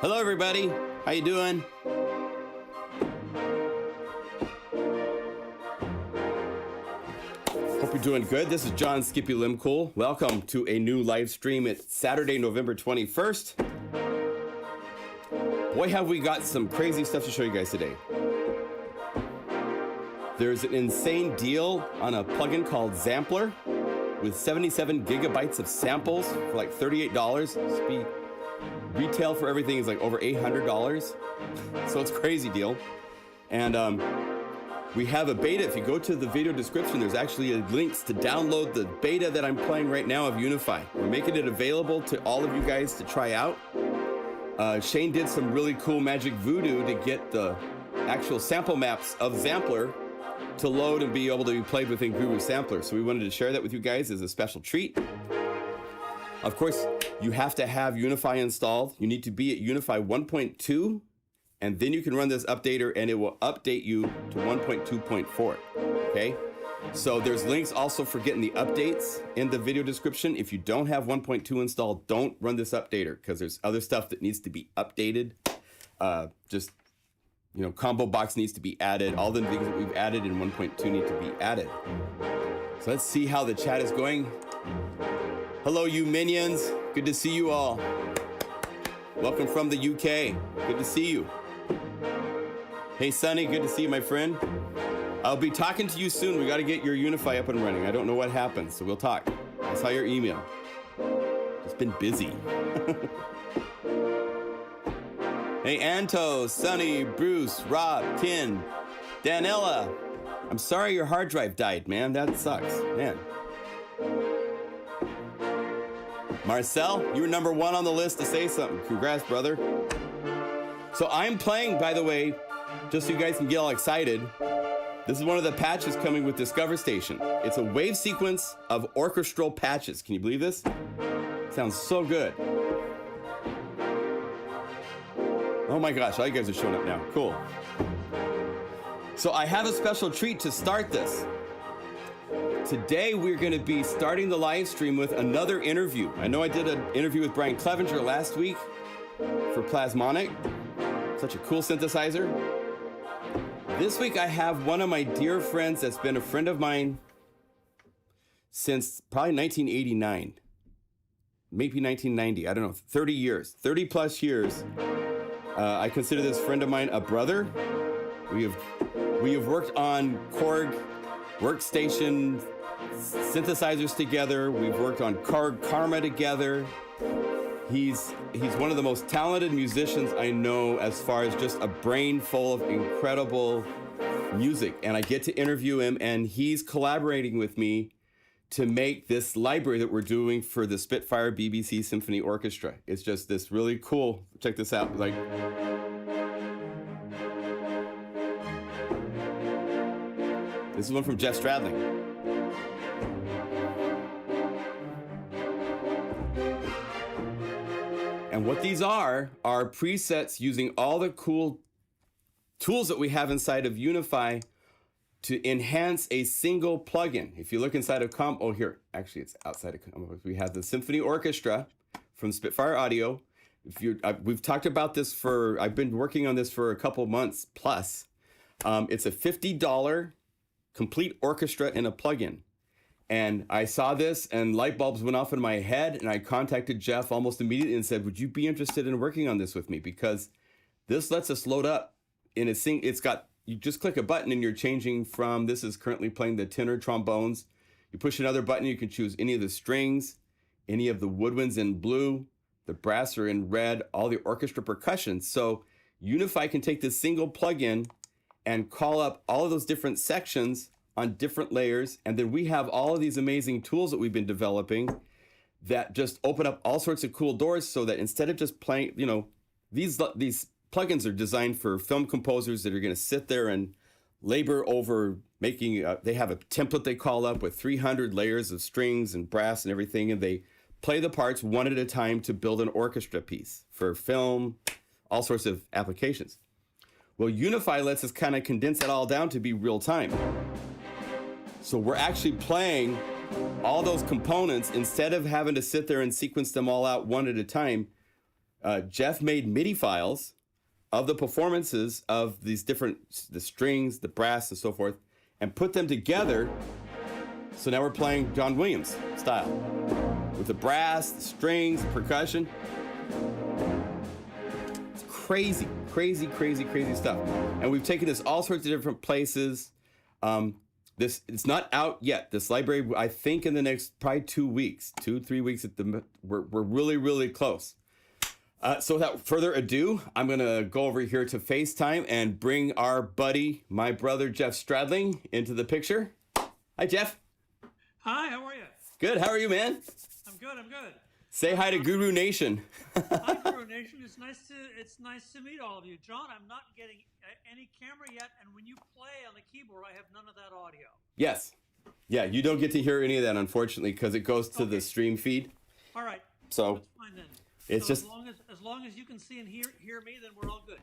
Hello, everybody. How you doing? Hope you're doing good. This is John Skippy Limcool. Welcome to a new live stream. It's Saturday, November 21st. Boy, have we got some crazy stuff to show you guys today. There's an insane deal on a plugin called Zampler with 77 gigabytes of samples for like $38. Retail for everything is like over $800. So it's a crazy deal. And we have a beta. If you go to the video description, there's actually links to download the beta that I'm playing right now of Unify. We're making it available to all of you guys to try out. Shane did some really cool magic voodoo to get the actual sample maps of Zampler to load and be able to be played within Guru Sampler. So we wanted to share that with you guys as a special treat. Of course, you have to have Unify installed. You need to be at Unify 1.2, and then you can run this updater and it will update you to 1.2.4, okay? So there's links also for getting the updates in the video description. If you don't have 1.2 installed, don't run this updater because there's other stuff that needs to be updated. ComboBox needs to be added. All the things that we've added in 1.2 need to be added. So let's see how the chat is going. Hello, you minions. Good to see you all. Welcome from the UK. Good to see you. Hey, Sonny, good to see you, my friend. I'll be talking to you soon. We got to get your Unify up and running. I don't know what happened, so we'll talk. I saw your email. Just been busy. Hey, Anto, Sonny, Bruce, Rob, Ken, Danella. I'm sorry your hard drive died, man. That sucks, man. Marcel, you were number 1 on the list to say something. Congrats, brother. So I'm playing, by the way, just so you guys can get all excited. This is one of the patches coming with Discover Station. It's a wave sequence of orchestral patches. Can you believe this? Sounds so good. Oh my gosh, all you guys are showing up now. Cool. So I have a special treat to start this. Today we're going to be starting the live stream with another interview. I know I did an interview with Brian Clevenger last week for Plasmonic. Such a cool synthesizer. This week I have one of my dear friends that's been a friend of mine since probably 1989. Maybe 1990, I don't know, 30 years, 30 plus years. I consider this friend of mine a brother. We have worked on Korg workstation synthesizers together. We've worked on Korg Karma together. He's one of the most talented musicians I know as far as just a brain full of incredible music. And I get to interview him, and he's collaborating with me to make this library that we're doing for the Spitfire BBC Symphony Orchestra. It's just this really cool, check this out, like, this is one from Jeff Stradling. And what these are presets using all the cool tools that we have inside of Unify to enhance a single plugin. If you look inside of here, actually it's outside of ComboBox. We have the Symphony Orchestra from Spitfire Audio. We've talked about this I've been working on this for a couple months plus. It's a $50 complete orchestra in a plugin. And I saw this and light bulbs went off in my head, and I contacted Jeff almost immediately and said, would you be interested in working on this with me? Because this lets us load up in a you just click a button and you're changing from, this is currently playing the tenor trombones. You push another button, you can choose any of the strings, any of the woodwinds in blue, the brass are in red, all the orchestra percussion. So Unify can take this single plugin and call up all of those different sections on different layers. And then we have all of these amazing tools that we've been developing that just open up all sorts of cool doors, so that instead of just playing, these plugins are designed for film composers that are going to sit there and labor over making, they have a template they call up with 300 layers of strings and brass and everything, and they play the parts one at a time to build an orchestra piece for film, all sorts of applications. Well, Unify lets us kind of condense it all down to be real time. So we're actually playing all those components, instead of having to sit there and sequence them all out one at a time, Jeff made MIDI files of the performances of these different, the strings, the brass, and so forth, and put them together. So now we're playing John Williams style with the brass, the strings, percussion. It's crazy, crazy, crazy, crazy stuff. And we've taken this all sorts of different places. It's not out yet. This library, I think, in the next probably 2 weeks, 2-3 weeks we're really, really close. So without further ado, I'm gonna go over here to FaceTime and bring our buddy, my brother Jeff Stradling, into the picture. Hi, Jeff. Hi, how are you? Good. How are you, man? I'm good. I'm good. Say hi to Guru Nation. Hi, Guru Nation. It's nice to meet all of you. John, I'm not getting any camera yet, and when you play on the keyboard, I have none of that audio. Yes. Yeah, you don't get to hear any of that, unfortunately, because it goes to the stream feed. All right. So that's fine then. It's so just as long as you can see and hear me, then we're all good.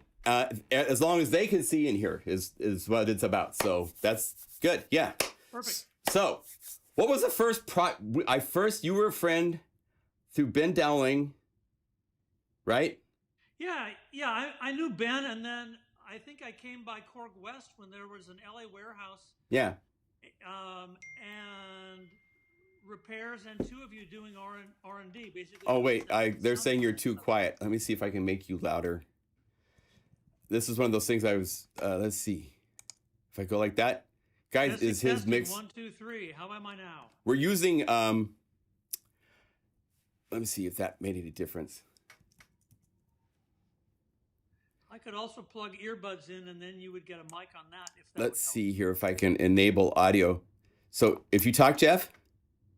As long as they can see and hear is what it's about. So that's good. Yeah. Perfect. So, what was the first you were a friend through Ben Dowling, right? Yeah. I knew Ben, and then I think I came by Korg West when there was an LA warehouse. Yeah. And repairs, and two of you doing R&D basically. Oh wait, they're saying you're too quiet. Let me see if I can make you louder. This is one of those things I was. Let's see, if I go like that, guys, testing, is his mix? 1, 2, 3. How am I now? We're using. Let me see if that made any difference. I could also plug earbuds in, and then you would get a mic on that. Let's see here if I can enable audio. So if you talk, Jeff.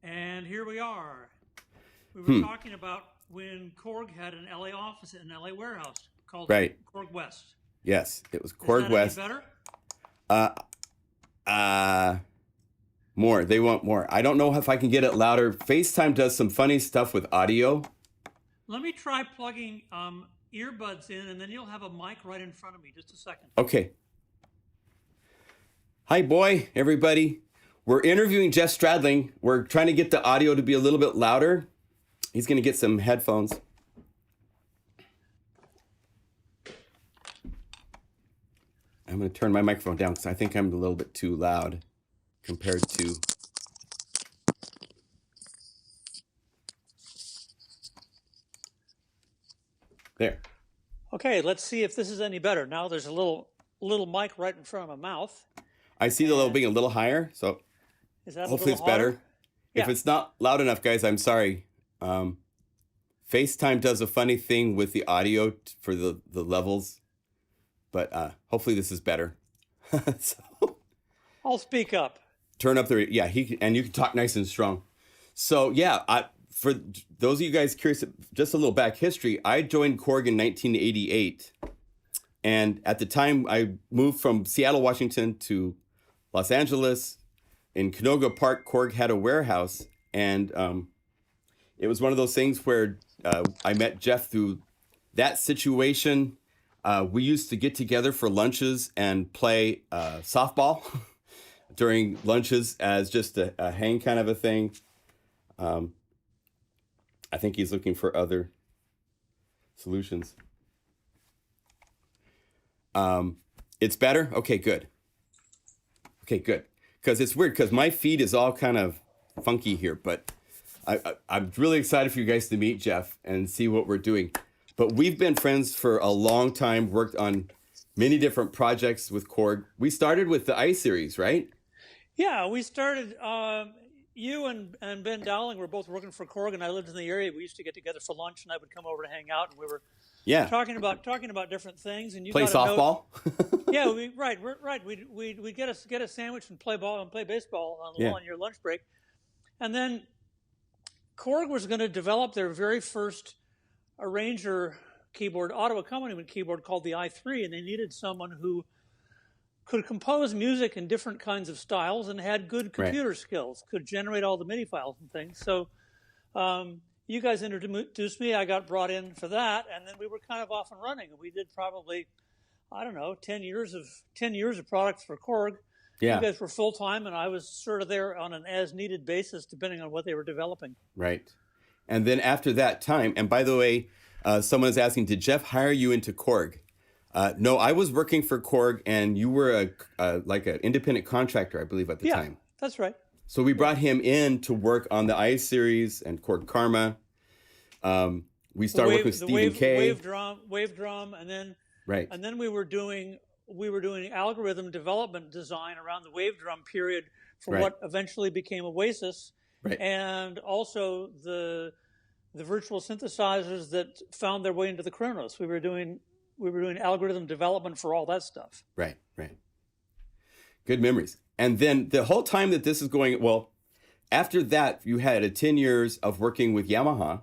And here we are. We were talking about when Korg had an LA office in an LA warehouse called Korg West. Yes, it was Korg West. Is that any better? More. They want more. I don't know if I can get it louder. FaceTime does some funny stuff with audio. Let me try plugging earbuds in, and then you'll have a mic right in front of me. Just a second. Okay. Hi, boy, everybody. We're interviewing Jeff Stradling. We're trying to get the audio to be a little bit louder. He's going to get some headphones. I'm going to turn my microphone down because I think I'm a little bit too loud compared to... There. Okay, let's see if this is any better. Now there's a little mic right in front of my mouth. I see the little being a little higher, so... Is that hopefully it's better. Yeah. If it's not loud enough, guys, I'm sorry. FaceTime does a funny thing with the audio for the levels, but hopefully this is better. So, I'll speak up. Turn up the and you can talk nice and strong. So yeah, for those of you guys curious, just a little back history. I joined Korg in 1988, and at the time I moved from Seattle, Washington to Los Angeles. In Canoga Park, Korg had a warehouse, and it was one of those things where I met Jeff through that situation. We used to get together for lunches and play softball during lunches as just a hang kind of a thing. I think he's looking for other solutions. It's better? Okay, good. Okay, good. Because it's weird, because my feed is all kind of funky here, but I'm really excited for you guys to meet Jeff and see what we're doing. But we've been friends for a long time, worked on many different projects with Korg. We started with the I-Series, right? Yeah, we started, you and Ben Dowling were both working for Korg, and I lived in the area. We used to get together for lunch, and I would come over to hang out, and we were talking about different things. And you play softball. Yeah, We'd get a sandwich and play ball and play baseball on your lunch break, and then Korg was going to develop their very first arranger keyboard, auto accompaniment keyboard called the i3, and they needed someone who could compose music in different kinds of styles and had good computer skills, could generate all the MIDI files and things. So you guys introduced me. I got brought in for that, and then we were kind of off and running. And we did probably, I don't know, 10 years of products for Korg. Yeah. You guys were full time, and I was sort of there on an as needed basis, depending on what they were developing. Right. And then after that time, and by the way, someone is asking, did Jeff hire you into Korg? No, I was working for Korg, and you were like an independent contractor, I believe, at the time. That's right. So we brought him in to work on the I series and Korg Karma. We started working with Stephen K. Wave drum, and then right. And then we were doing algorithm development design around the wave drum period for right. what eventually became Oasis, right. and also the virtual synthesizers that found their way into the Kronos. We were doing algorithm development for all that stuff. Right, right. Good memories. And then the whole time that this is going, well, after that, you had 10 years of working with Yamaha.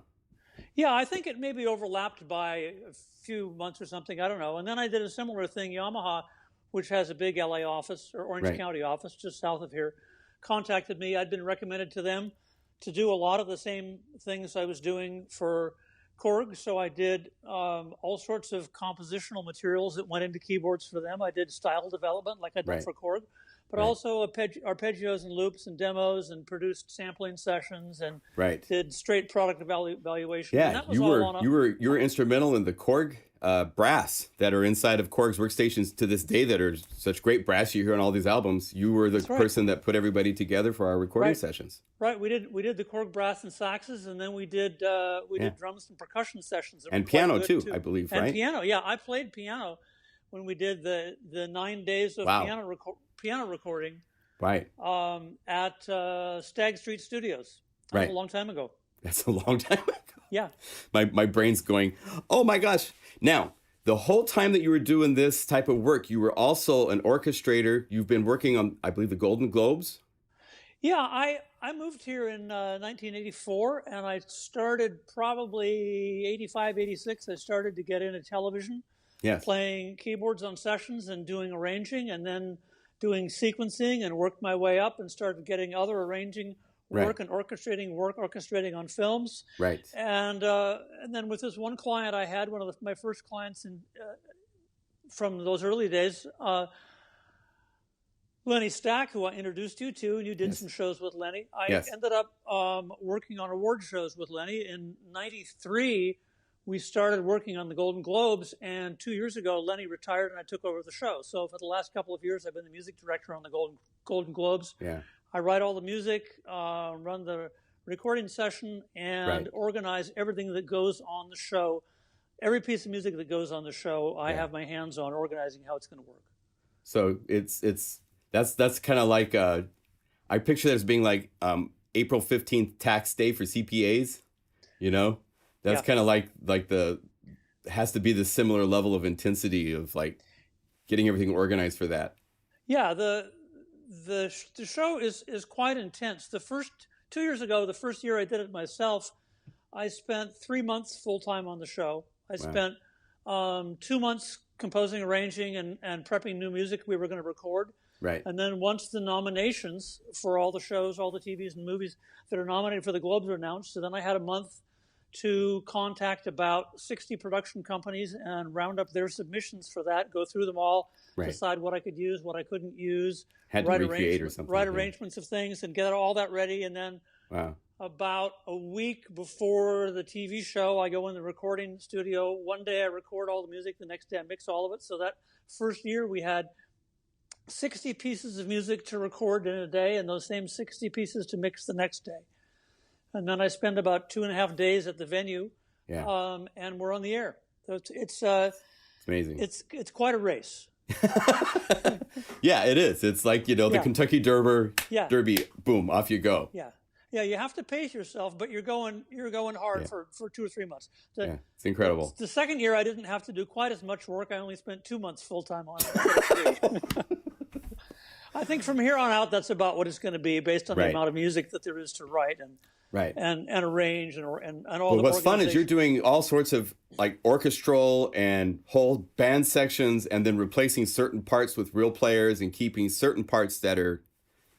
Yeah, I think it maybe overlapped by a few months or something. I don't know. And then I did a similar thing. Yamaha, which has a big LA office, or Orange right. County office just south of here, contacted me. I'd been recommended to them to do a lot of the same things I was doing for Korg. So I did all sorts of compositional materials that went into keyboards for them. I did style development like I'd done right. for Korg, but right. also arpeggios and loops and demos, and produced sampling sessions, and right. did straight product evaluation. Yeah, and that was you all were instrumental in the Korg brass that are inside of Korg's workstations to this day that are such great brass you hear on all these albums. You were the person that put everybody together for our recording sessions. Right, we did the Korg brass and saxes, and then we did drums and percussion sessions. And piano too, I believe, and right? Piano, yeah. I played piano when we did the 9 days of piano recording. Right. At Stag Street Studios. That was a long time ago. That's a long time ago. Yeah. My brain's going, oh my gosh. Now, the whole time that you were doing this type of work, you were also an orchestrator. You've been working on, I believe, the Golden Globes. Yeah, I moved here in 1984, and I started probably 85, 86. I started to get into television, playing keyboards on sessions and doing arranging, and then doing sequencing, and worked my way up and started getting other arranging work and orchestrating on films. Right. And then with this one client I had, one of my first clients from those early days, Lenny Stack, who I introduced you to, and you did some shows with Lenny. I ended up working on award shows with Lenny. In '93, we started working on the Golden Globes, and 2 years ago, Lenny retired and I took over the show. So for the last couple of years, I've been the music director on the Golden Globes. Yeah. I write all the music, run the recording session, and organize everything that goes on the show. Every piece of music that goes on the show, I have my hands on organizing how it's going to work. So that's kind of like I picture that as being like April 15th tax day for CPAs. You know, that's kind of like has to be the similar level of intensity of like getting everything organized for that. Yeah, the show is quite intense. The first 2 years ago, the first year I did it myself, I spent 3 months full time on the show. I spent 2 months composing, arranging, and prepping new music we were going to record. Right. And then once the nominations for all the shows, all the TVs and movies that are nominated for the Globes were announced, so then I had a month to contact about 60 production companies and round up their submissions for that, go through them all, decide what I could use, what I couldn't use, write arrangements of things, and get all that ready. And then about a week before the TV show, I go in the recording studio. One day I record all the music, the next day I mix all of it. So that first year we had 60 pieces of music to record in a day, and those same 60 pieces to mix the next day. And then I spend about 2.5 days at the venue, and we're on the air. So it's amazing. It's quite a race. Yeah, it is. It's like, the Kentucky Derby, boom, off you go. Yeah. Yeah, you have to pace yourself, but you're going hard for 2 or 3 months. It's incredible. The second year I didn't have to do quite as much work. I only spent 2 months full time on it. I think from here on out, that's about what it's going to be, based on the amount of music that there is to write and arrange and all. But what's fun is you're doing all sorts of like orchestral and whole band sections, and then replacing certain parts with real players and keeping certain parts that are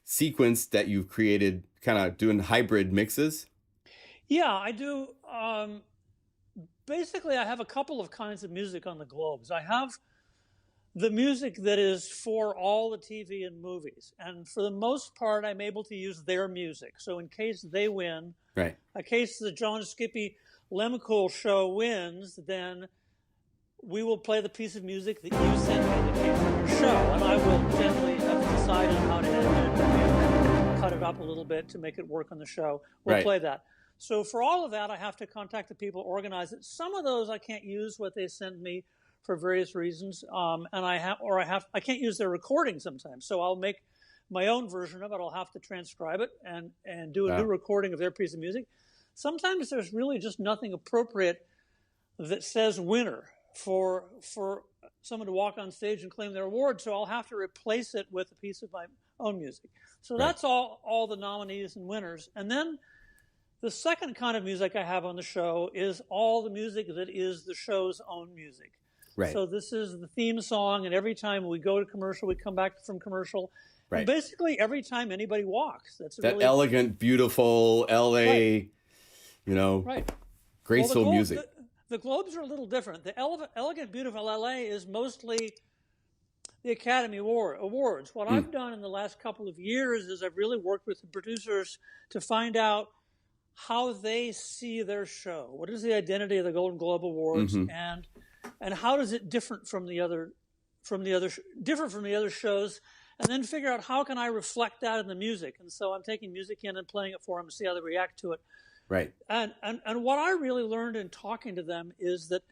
sequenced that you've created, kind of doing hybrid mixes. Yeah, I do. Basically, I have a couple of kinds of music on the Globes. I have the music that is for all the TV and movies. And for the most part, I'm able to use their music. So in case they win, Right. in case the John Skippy Lemcool show wins, then we will play the piece of music that you sent me that came from your show. And I will generally have decided how to edit it and cut it up a little bit to make it work on the show. We'll play that. So for all of that, I have to contact the people, organize it. Some of those I can't use what they send me for various reasons, and I can't use their recording sometimes. So I'll make my own version of it. I'll have to transcribe it and do a new recording of their piece of music. Sometimes there's really just nothing appropriate that says winner for someone to walk on stage and claim their award. So I'll have to replace it with a piece of my own music. So that's all the nominees and winners. And then the second kind of music I have on the show is all the music that is the show's own music. Right. So this is the theme song, and every time we go to commercial, we come back from commercial. Right. And basically, every time anybody walks, that's that really elegant, beautiful LA, graceful music. The Globes are a little different. The elegant, beautiful LA is mostly the Academy Awards. What I've done in the last couple of years is I've really worked with the producers to find out how they see their show. What is the identity of the Golden Globe Awards, and how does it differ from the other shows, and then figure out how can I reflect that in the music. And so I'm taking music in and playing it for them to see how they react to it. Right. And what I really learned in talking to them is that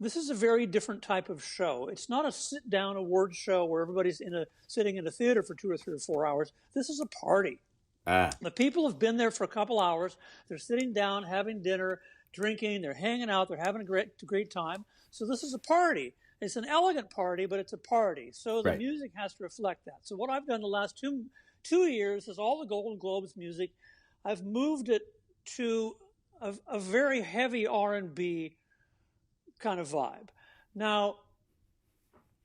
this is a very different type of show. It's not a sit-down award show where everybody's sitting in a theater for 2 or 3 or 4 hours. This is a party. The people have been there for a couple hours. They're sitting down, having dinner, drinking. They're hanging out. They're having a great time. So this is a party. It's an elegant party, but it's a party. So the music has to reflect that. So what I've done the last two years is all the Golden Globes music. I've moved it to a very heavy R&B kind of vibe. Now,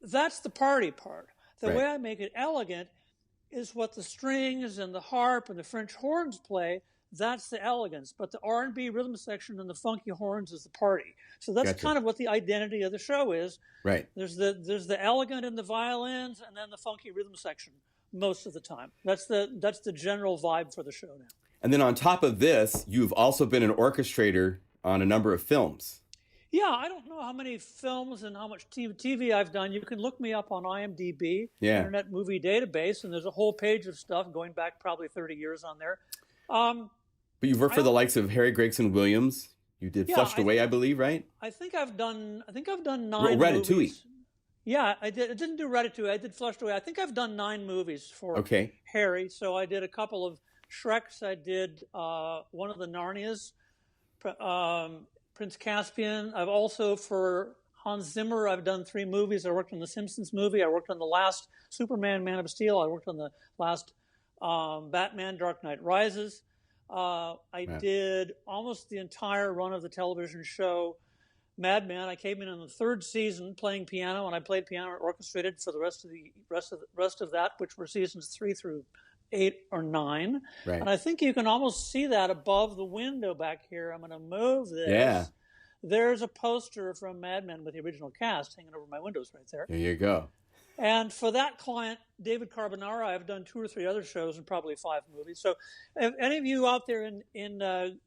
that's the party part. The way I make it elegant is what the strings and the harp and the French horns play. That's the elegance. But the R&B rhythm section and the funky horns is the party. So that's kind of what the identity of the show is. Right. There's the elegant in the violins and then the funky rhythm section most of the time. That's the general vibe for the show now. And then on top of this, you've also been an orchestrator on a number of films. Yeah, I don't know how many films and how much TV I've done. You can look me up on IMDb, Internet Movie Database, and there's a whole page of stuff going back probably 30 years on there. But you've worked for the likes of Harry Gregson Williams. You did Flushed Away, I believe, right? I think I've done 9 Ratatouille. movies. Yeah, I didn't do Ratatouille. I did Flushed Away. I think I've done 9 movies for Harry. So I did a couple of Shreks. I did one of the Narnias, Prince Caspian. I've also, for Hans Zimmer, I've done 3 movies. I worked on the Simpsons movie. I worked on the last Superman, Man of Steel. I worked on the last Batman, Dark Knight Rises. I did almost the entire run of the television show Mad Men. I came in the 3rd season playing piano, and I played piano and orchestrated for the rest of that, which were seasons 3 through 8 or 9. Right. And I think you can almost see that above the window back here. I'm going to move this. Yeah. There's a poster from Mad Men with the original cast hanging over my windows right there. There you go. And for that client, David Carbonara, I've done 2 or 3 other shows and probably 5 movies. So if any of you out there in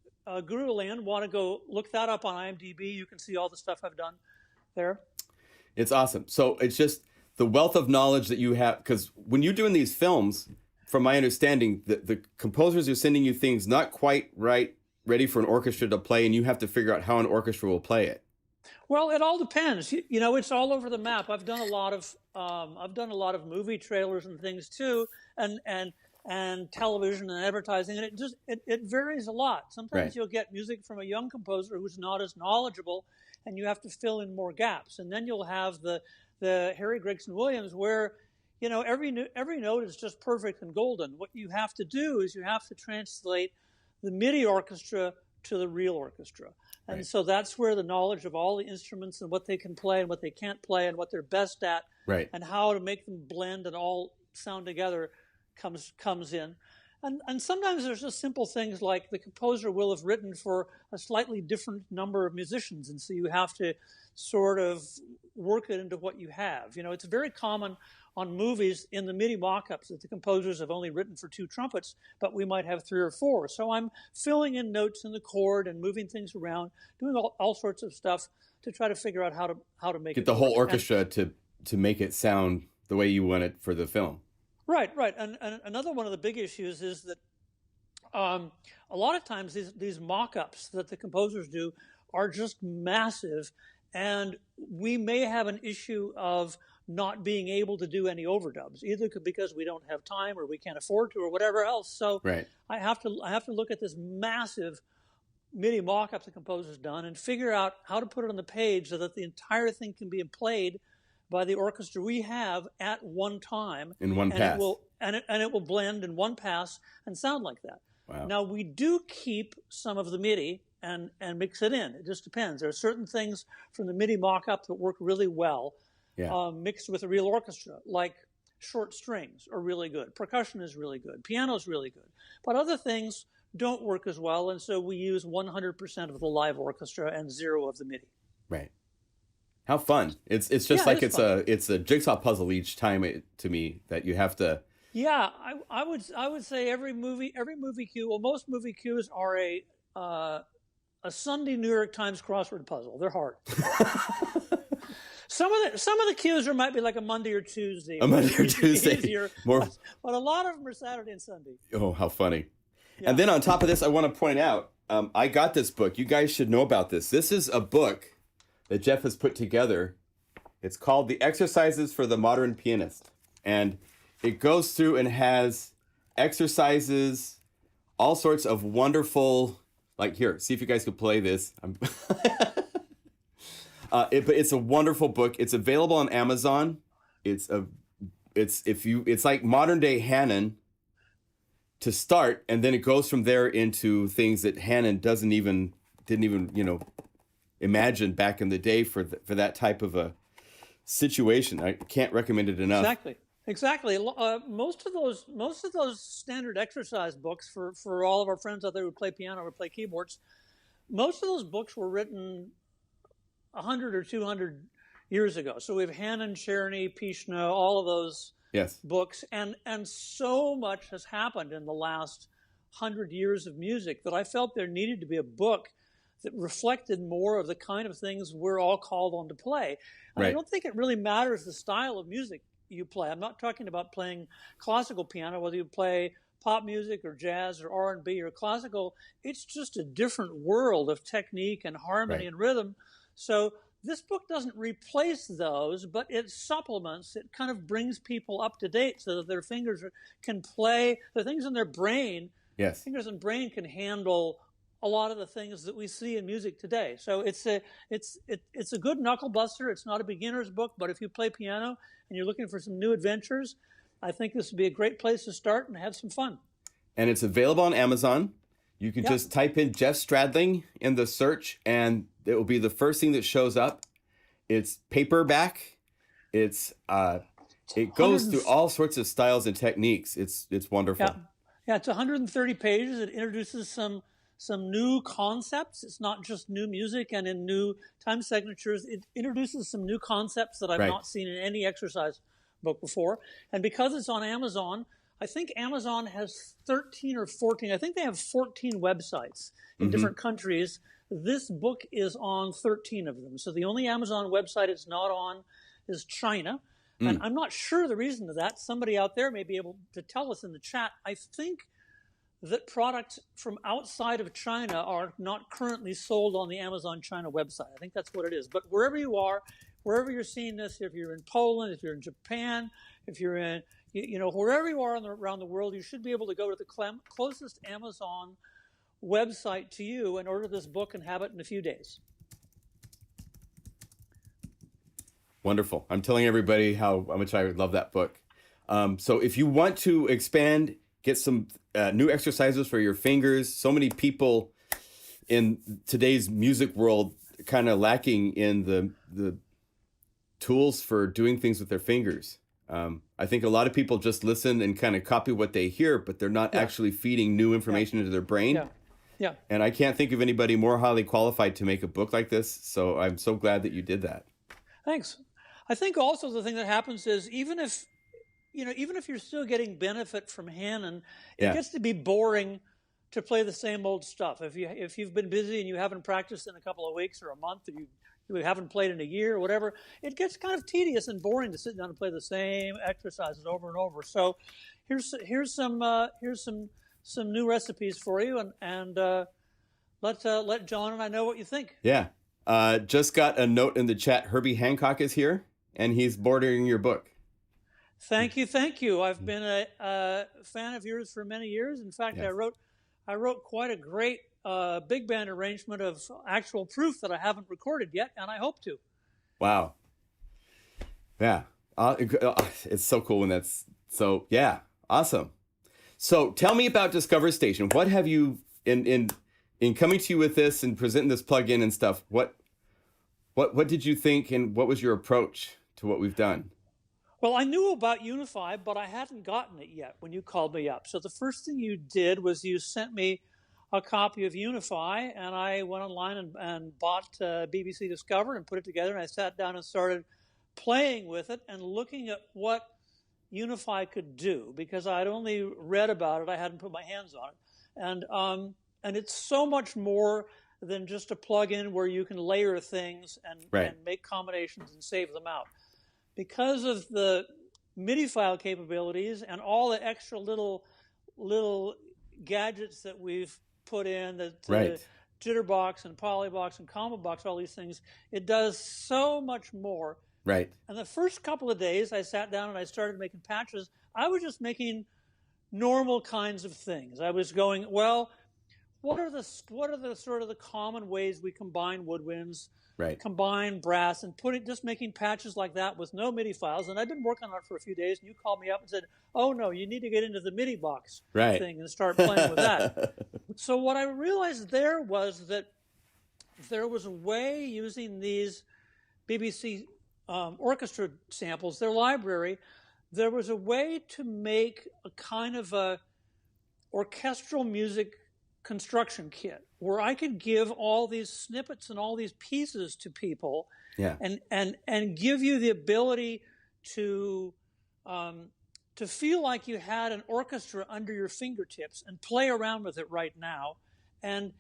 Guru Land want to go look that up on IMDb, you can see all the stuff I've done there. It's awesome. So it's just the wealth of knowledge that you have, because when you're doing these films, from my understanding, the composers are sending you things not quite ready for an orchestra to play, and you have to figure out how an orchestra will play it. Well, it all depends. It's all over the map. I've done a lot of movie trailers and things too, and television and advertising, and it varies a lot. Sometimes you'll get music from a young composer who's not as knowledgeable, and you have to fill in more gaps. And then you'll have the Harry Gregson Williams where every note is just perfect and golden. What you have to do is you have to translate the MIDI orchestra to the real orchestra. And so that's where the knowledge of all the instruments and what they can play and what they can't play and what they're best at and how to make them blend and all sound together comes in. And sometimes there's just simple things like the composer will have written for a slightly different number of musicians, and so you have to sort of work it into what you have. It's very common on movies in the MIDI mock-ups that the composers have only written for 2 trumpets, but we might have 3 or 4. So I'm filling in notes in the chord and moving things around, doing all sorts of stuff to try to figure out how to make Get it the whole work. orchestra to make it sound the way you want it for the film. Right. And another one of the big issues is that a lot of times these mock-ups that the composers do are just massive, and we may have an issue of not being able to do any overdubs, either because we don't have time or we can't afford to or whatever else. So Right. I have to look at this massive MIDI mock-up the composer's done and figure out how to put it on the page so that the entire thing can be played by the orchestra we have at one time In one pass. It will blend in one pass and sound like that. Wow. Now we do keep some of the MIDI and mix it in. It just depends. There are certain things from the MIDI mock-up that work really well, mixed with a real orchestra, like short strings are really good. Percussion is really good. Piano is really good. But other things don't work as well, and so we use 100% of the live orchestra and 0 of the MIDI. Right. How fun. It's just like it's a jigsaw puzzle each time to me that you have to. Yeah, I would say every movie cue, well, most movie cues are a Sunday New York Times crossword puzzle. They're hard. Some of the cues might be like a Monday or Tuesday. A Monday or Tuesday. Easier, More. But a lot of them are Saturday and Sunday. Oh, how funny. Yeah. And then on top of this, I want to point out, I got this book. You guys should know about this. This is a book that Jeff has put together. It's called The Exercises for the Modern Pianist. And it goes through and has exercises, all sorts of wonderful, like here, see if you guys could play this. But it's a wonderful book. It's available on Amazon. It's like modern day Hanon to start, and then it goes from there into things that Hanon didn't even imagine back in the day for that type of a situation. I can't recommend it enough. Exactly. Most of those standard exercise books for all of our friends out there who play piano or play keyboards, most of those books were written 100 or 200 years ago. So we have Hanon, Czerny, Pichna, all of those books, and so much has happened in the last 100 years of music that I felt there needed to be a book that reflected more of the kind of things we're all called on to play. And I don't think it really matters the style of music you play. I'm not talking about playing classical piano, whether you play pop music or jazz or R&B or classical. It's just a different world of technique and harmony and rhythm. So this book doesn't replace those, but it supplements. It kind of brings people up to date so that their fingers can play the things in their brain. Yes. Fingers and brain can handle a lot of the things that we see in music today. So it's a good knuckle buster. It's not a beginner's book, but if you play piano and you're looking for some new adventures, I think this would be a great place to start and have some fun. And it's available on Amazon. You can just type in Jeff Stradling in the search, and it will be the first thing that shows up. It's paperback. It goes through all sorts of styles and techniques. It's wonderful. Yeah, it's 130 pages. It introduces some new concepts. It's not just new music and in new time signatures. It introduces some new concepts that I've not seen in any exercise book before. And because it's on Amazon, I think Amazon has 13 or 14. I think they have 14 websites in different countries. This book is on 13 of them. So the only Amazon website it's not on is China. And I'm not sure the reason to that. Somebody out there may be able to tell us in the chat. I think that products from outside of China are not currently sold on the Amazon China website. I think that's what it is. But wherever you are, wherever you're seeing this, if you're in Poland, if you're in Japan, if you're in, wherever you are around the world, you should be able to go to the closest Amazon website to you and order this book and have it in a few days. Wonderful. I'm telling everybody how much I love that book. So if you want to expand, get some new exercises for your fingers. So many people in today's music world kind of lacking in the tools for doing things with their fingers. I think a lot of people just listen and kind of copy what they hear, but they're not actually feeding new information into their brain. Yeah. Yeah. And I can't think of anybody more highly qualified to make a book like this. So I'm so glad that you did that. Thanks. I think also the thing that happens is even if you're still getting benefit from Hannon, it gets to be boring to play the same old stuff. If you've been busy and you haven't practiced in a couple of weeks or a month, or you haven't played in a year or whatever, it gets kind of tedious and boring to sit down and play the same exercises over and over. So here's some new recipes for you, and let John and I know what you think. Yeah. Just got a note in the chat. Herbie Hancock is here, and he's bordering your book. Thank you. I've been a fan of yours for many years. In fact, I wrote quite a great big band arrangement of actual proof that I haven't recorded yet, and I hope to. Wow. Yeah. It's so cool when that's so. Yeah. Awesome. So tell me about Discover Station. What have you in coming to you with this and presenting this plugin and stuff? What did you think, and what was your approach to what we've done? Well, I knew about Unify, but I hadn't gotten it yet when you called me up. So the first thing you did was you sent me a copy of Unify, and I went online and bought BBC Discover and put it together, and I sat down and started playing with it and looking at what Unify could do, because I'd only read about it. I hadn't put my hands on it. And it's so much more than just a plugin where you can layer things and make combinations and save them out. Because of the MIDI file capabilities and all the extra little gadgets that we've put in, the Jitterbox and Polybox and ComboBox, all these things, it does so much more. Right. And the first couple of days, I sat down and I started making patches. I was just making normal kinds of things. I was going, well, what are the sort of the common ways we combine woodwinds, combine brass, and just making patches like that with no MIDI files. And I've been working on it for a few days, and you called me up and said, oh no, you need to get into the MIDI box thing and start playing with that. So what I realized there was that there was a way, using these BBC orchestra samples, their library, there was a way to make a kind of a orchestral music construction kit where I could give all these snippets and all these pieces to people, and give you the ability to feel like you had an orchestra under your fingertips and play around with it right now, and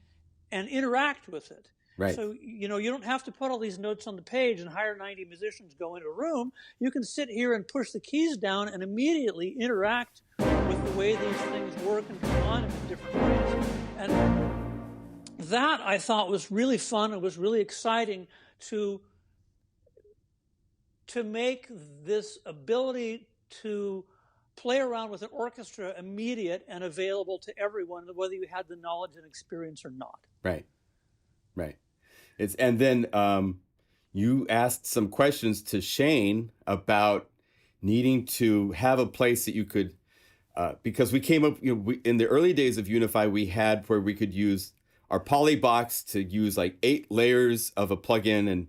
interact with it. Right. So, you don't have to put all these notes on the page and hire 90 musicians, go into a room. You can sit here and push the keys down and immediately interact with the way these things work and combine them in different ways. And that, I thought, was really fun. It was really exciting to make this ability to play around with an orchestra immediate and available to everyone, whether you had the knowledge and experience or not. Right. And then you asked some questions to Shane about needing to have a place that you could, because we came up, in the early days of Unify, we had where we could use our Polybox to use like 8 layers of a plugin and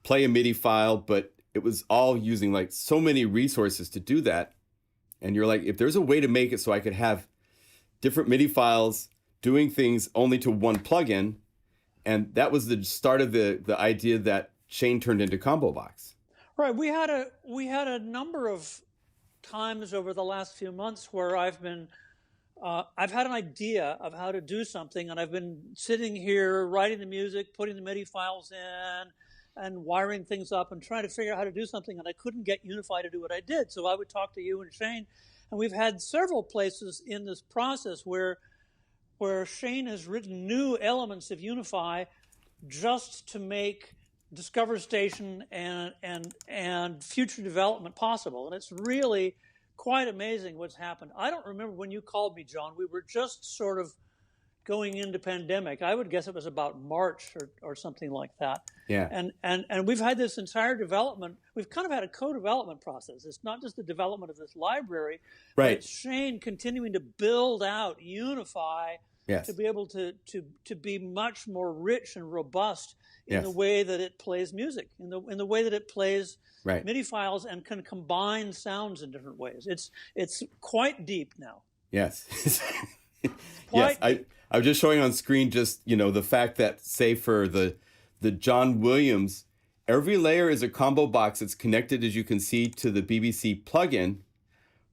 play a MIDI file, but it was all using like so many resources to do that. And you're like, if there's a way to make it so I could have different MIDI files doing things only to one plugin. And that was the start of the idea that Shane turned into ComboBox. Right. We had a number of times over the last few months where I've had an idea of how to do something, and I've been sitting here writing the music, putting the MIDI files in, and wiring things up and trying to figure out how to do something, and I couldn't get Unify to do what I did. So I would talk to you and Shane, and we've had several places in this process where Shane has written new elements of Unify just to make Discover Station and future development possible. And it's really quite amazing what's happened. I don't remember when you called me, John. We were just sort of going into pandemic. I would guess it was about March or something like that. Yeah. And we've had this entire development. We've kind of had a co-development process. It's not just the development of this library, but it's Shane continuing to build out Unify Yes. to be able to be much more rich and robust in Yes. the way that it plays music, in the way that it plays Right. MIDI files and can combine sounds in different ways. It's quite deep now. Yes. Quite yes. deep. I was just showing on screen just, the fact that, say, for the John Williams, every layer is a combo box. It's connected, as you can see, to the BBC plugin.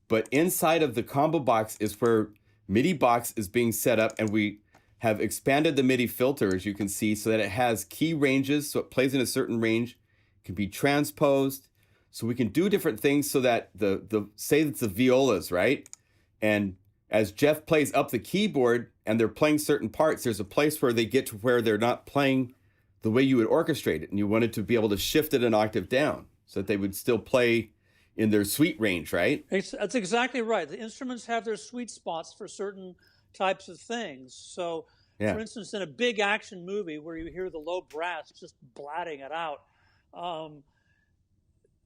But inside of the combo box is where MIDI box is being set up, and we have expanded the MIDI filter, as you can see, so that it has key ranges, so it plays in a certain range, can be transposed, so we can do different things so that the say it's the violas, right? And as Jeff plays up the keyboard and they're playing certain parts, there's a place where they get to where they're not playing the way you would orchestrate it, and you wanted to be able to shift it an octave down so that they would still play in their sweet range, right? That's exactly right. The instruments have their sweet spots for certain types of things. So, for instance, in a big action movie where you hear the low brass just blatting it out,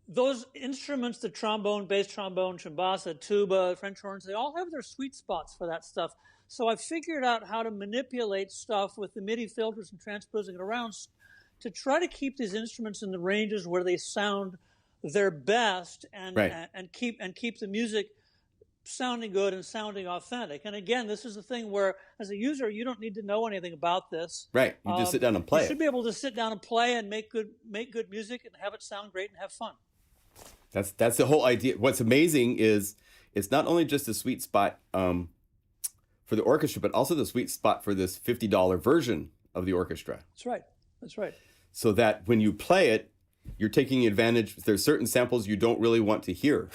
those instruments, the trombone, bass trombone, chimbasa, tuba, French horns, they all have their sweet spots for that stuff. So I figured out how to manipulate stuff with the MIDI filters and transposing it around to try to keep these instruments in the ranges where they sound their best and keep the music sounding good and sounding authentic. And again, this is the thing where, as a user, you don't need to know anything about this. Right. You just sit down and play. You should be able to sit down and play and make good music and have it sound great and have fun. That's the whole idea. What's amazing is it's not only just a sweet spot for the orchestra, but also the sweet spot for this $50 version of the orchestra. That's right. So that when you play it, you're taking advantage. There's certain samples you don't really want to hear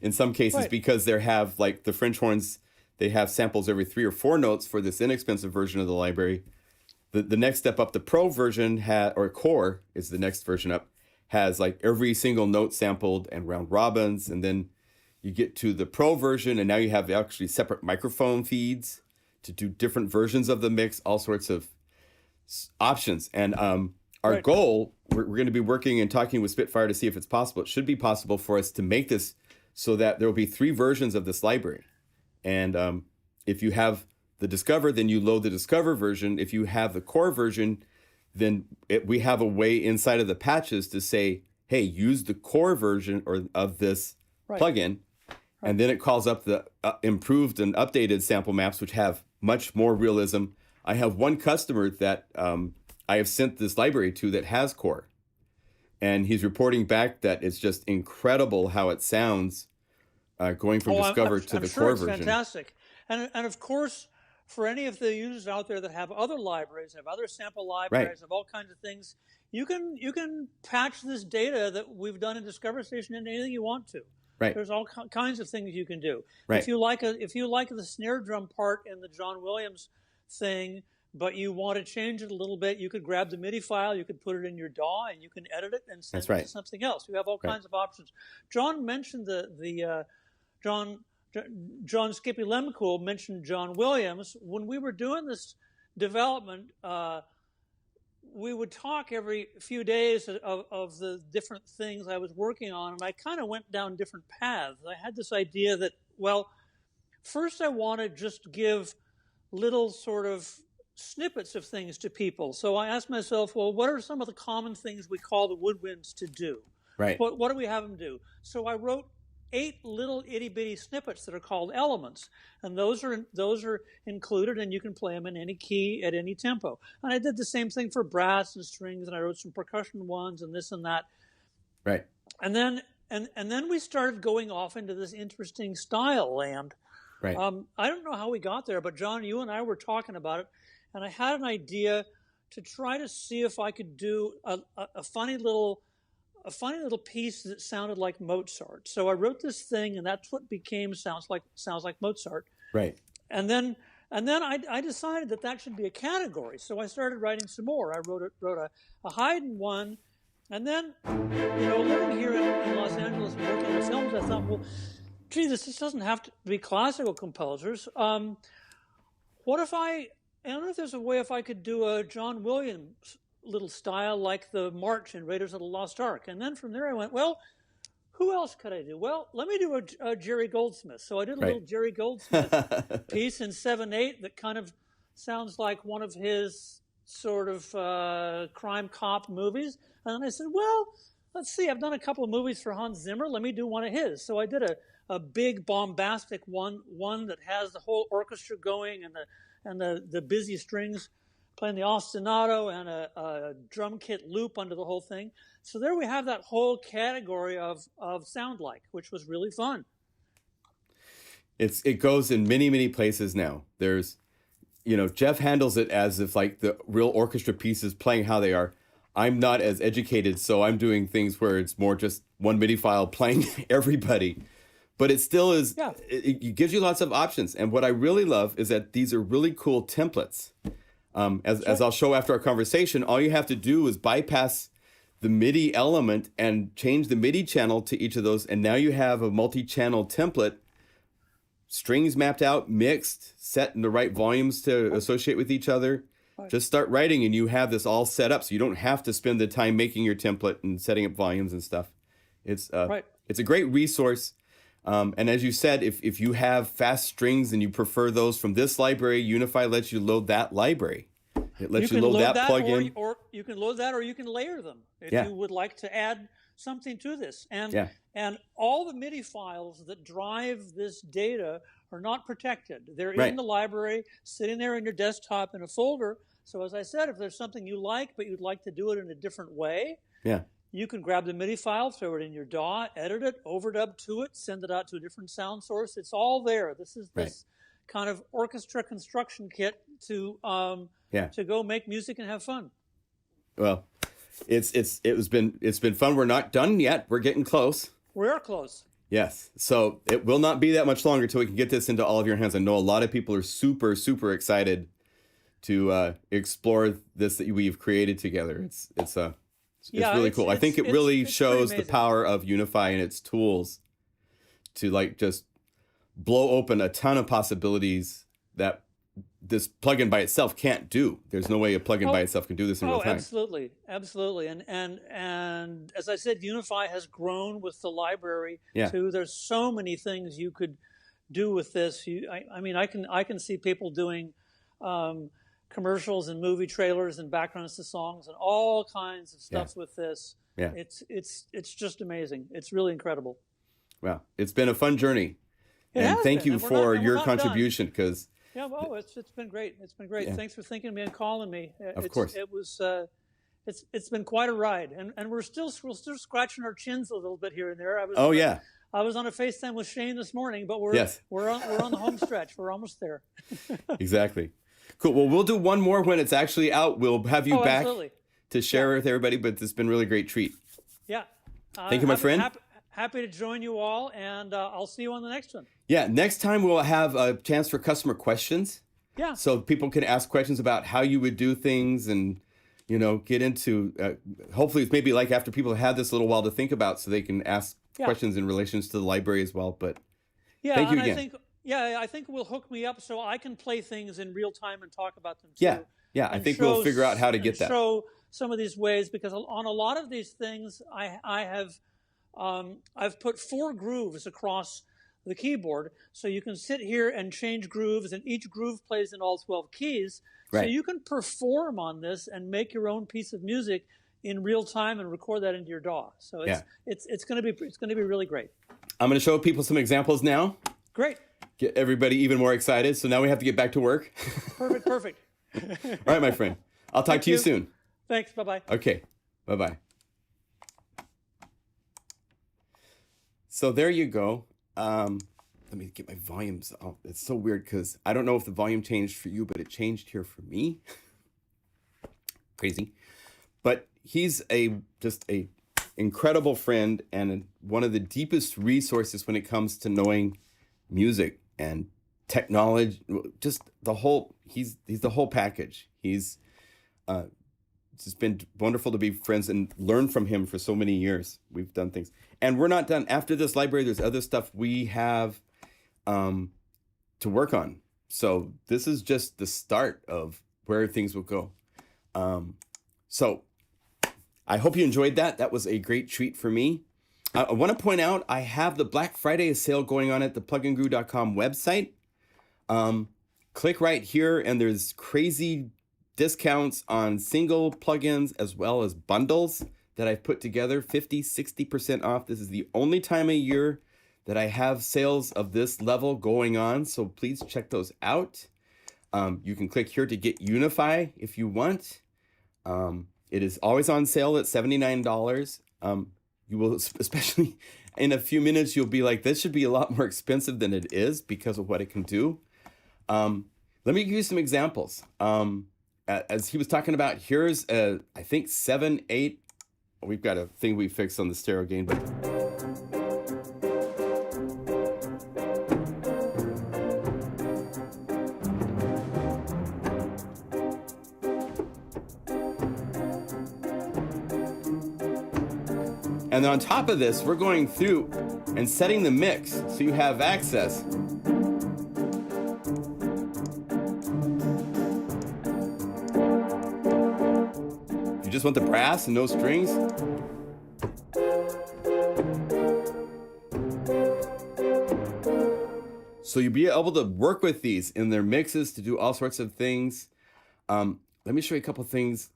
in some cases, because they have, like the French horns, they have samples every 3 or 4 notes for this inexpensive version of the library. The next step up, the Pro version or Core is the next version up, has like every single note sampled and round robins. And then you get to the Pro version, and now you have actually separate microphone feeds to do different versions of the mix, all sorts of options. And our goal, we're going to be working and talking with Spitfire to see if it's possible. It should be possible for us to make this so that there will be 3 versions of this library. And if you have the Discover, then you load the Discover version. If you have the Core version, then we have a way inside of the patches to say, hey, use the Core version of this plugin. And then it calls up the improved and updated sample maps, which have much more realism. I have one customer that I have sent this library to that has Core. And he's reporting back that it's just incredible how it sounds going from Discover to the Core version. Fantastic. And of course, for any of the users out there that have other libraries, have other sample libraries, have all kinds of things, you can patch this data that we've done in Discover Station into anything you want to. Right. There's all kinds of things you can do. Right. If you like the snare drum part in the John Williams thing, but you want to change it a little bit, you could grab the MIDI file, you could put it in your DAW, and you can edit it and send it to something else. You have all kinds of options. John mentioned John Skippy Lemcool mentioned John Williams. When we were doing this development, we would talk every few days of the different things I was working on, and I kind of went down different paths. I had this idea that, well, first I want to just give little sort of snippets of things to people. So I asked myself, well, what are some of the common things we call the woodwinds to do? Right. What do we have them do? So I wrote 8 little itty-bitty snippets that are called elements, and those are included, and you can play them in any key at any tempo. And I did the same thing for brass and strings, and I wrote some percussion ones and this and that. Right. And then we started going off into this interesting style land. Right. I don't know how we got there, but John, you and I were talking about it, and I had an idea to try to see if I could do a funny little piece that sounded like Mozart. So I wrote this thing, and that's what became sounds like Mozart. Right. And then I decided that should be a category. So I started writing some more. I wrote a Haydn one, and then living here in Los Angeles and working on the films, I thought, well, gee, this doesn't have to be classical composers. What if I don't know if there's a way if I could do a John Williams little style like the March in Raiders of the Lost Ark. And then from there I went, well, who else could I do? Well, let me do a Jerry Goldsmith. So I did a Right. little Jerry Goldsmith piece in 7/8 that kind of sounds like one of his sort of crime cop movies. And then I said, well, let's see. I've done a couple of movies for Hans Zimmer. Let me do one of his. So I did a big bombastic one that has the whole orchestra going and the busy strings playing the ostinato and a drum kit loop under the whole thing. So there we have that whole category of sound like, which was really fun. It goes in many, many places now. There's, Jeff handles it as if like the real orchestra pieces playing how they are. I'm not as educated, so I'm doing things where it's more just one MIDI file playing everybody. But it still is, it gives you lots of options. And what I really love is that these are really cool templates. As I'll show after our conversation, all you have to do is bypass the MIDI element and change the MIDI channel to each of those. And now you have a multi-channel template, strings mapped out, mixed, set in the right volumes to associate with each other. Right. Just start writing and you have this all set up. So you don't have to spend the time making your template and setting up volumes and stuff. It's a great resource. And as you said, if you have fast strings and you prefer those from this library, Unify lets you load that library. It lets you load that plugin. Or you can load that, or you can layer them if you would like to add something to this. And all the MIDI files that drive this data are not protected. They're in the library, sitting there in your desktop in a folder. So as I said, if there's something you like, but you'd like to do it in a different way, you can grab the MIDI file, throw it in your DAW, edit it, overdub to it, send it out to a different sound source. It's all there. This is this kind of orchestra construction kit to go make music and have fun. Well, it's been fun. We're not done yet. We're getting close. We are close. Yes. So it will not be that much longer till we can get this into all of your hands. I know a lot of people are super, super excited to explore this that we've created together. It's really cool. I think it really shows the power of Unify and its tools to like just blow open a ton of possibilities that this plugin by itself can't do. There's no way a plugin by itself can do this in real time. Absolutely. And as I said, Unify has grown with the library too. There's so many things you could do with this. I can see people doing commercials and movie trailers and backgrounds to songs and all kinds of stuff with this. Yeah. It's just amazing. It's really incredible. Wow. It's been a fun journey. And thank you for your contribution because it's been great. It's been great. Yeah. Thanks for thinking of me and calling me. Of course. It's been quite a ride. And we're still scratching our chins a little bit here and there. I was on a FaceTime with Shane this morning, but we're on the home stretch. We're almost there. Exactly. Cool. Well, we'll do one more when it's actually out. We'll have you back to share with everybody, but it's been a really great treat. Yeah. Thank you, my friend. Happy to join you all, and I'll see you on the next one. Yeah, next time we'll have a chance for customer questions. Yeah. So people can ask questions about how you would do things and, get into, hopefully it's maybe like after people have this a little while to think about so they can ask questions in relations to the library as well. But thank you again. I think it will hook me up so I can play things in real time and talk about them too. Yeah. I think we'll figure out how to get that. Show some of these ways, because on a lot of these things, I've put 4 grooves across the keyboard, so you can sit here and change grooves, and each groove plays in all 12 keys. Right. So you can perform on this and make your own piece of music in real time and record that into your DAW. So it's going to be really great. I'm going to show people some examples now. Great. Get everybody even more excited. So now we have to get back to work. Perfect. All right, my friend. I'll talk to you soon. Thanks. Bye-bye. Okay. Bye-bye. So there you go. Let me get my volumes. Oh, it's so weird because I don't know if the volume changed for you, but it changed here for me. Crazy. But he's just a incredible friend and one of the deepest resources when it comes to knowing music and technology. Just the whole. He's the whole package. It's just been wonderful to be friends and learn from him for so many years. We've done things. And we're not done. After this library, there's other stuff we have to work on. So this is just the start of where things will go. So I hope you enjoyed that. That was a great treat for me. I want to point out I have the Black Friday sale going on at the pluginguru.com website. Click right here and there's crazy discounts on single plugins as well as bundles that I've put together, 50, 60% off. This is the only time of year that I have sales of this level going on, so please check those out. You can click here to get Unify if you want. It is always on sale at $79. You will, especially in a few minutes, you'll be like, this should be a lot more expensive than it is because of what it can do. Let me give you some examples. As he was talking about, here's I think 7, 8. We've got a thing we fixed on the stereo gain, but and then on top of this, we're going through and setting the mix so you have access. You just want the brass and no strings. So you'll be able to work with these in their mixes to do all sorts of things. Let me show you a couple things.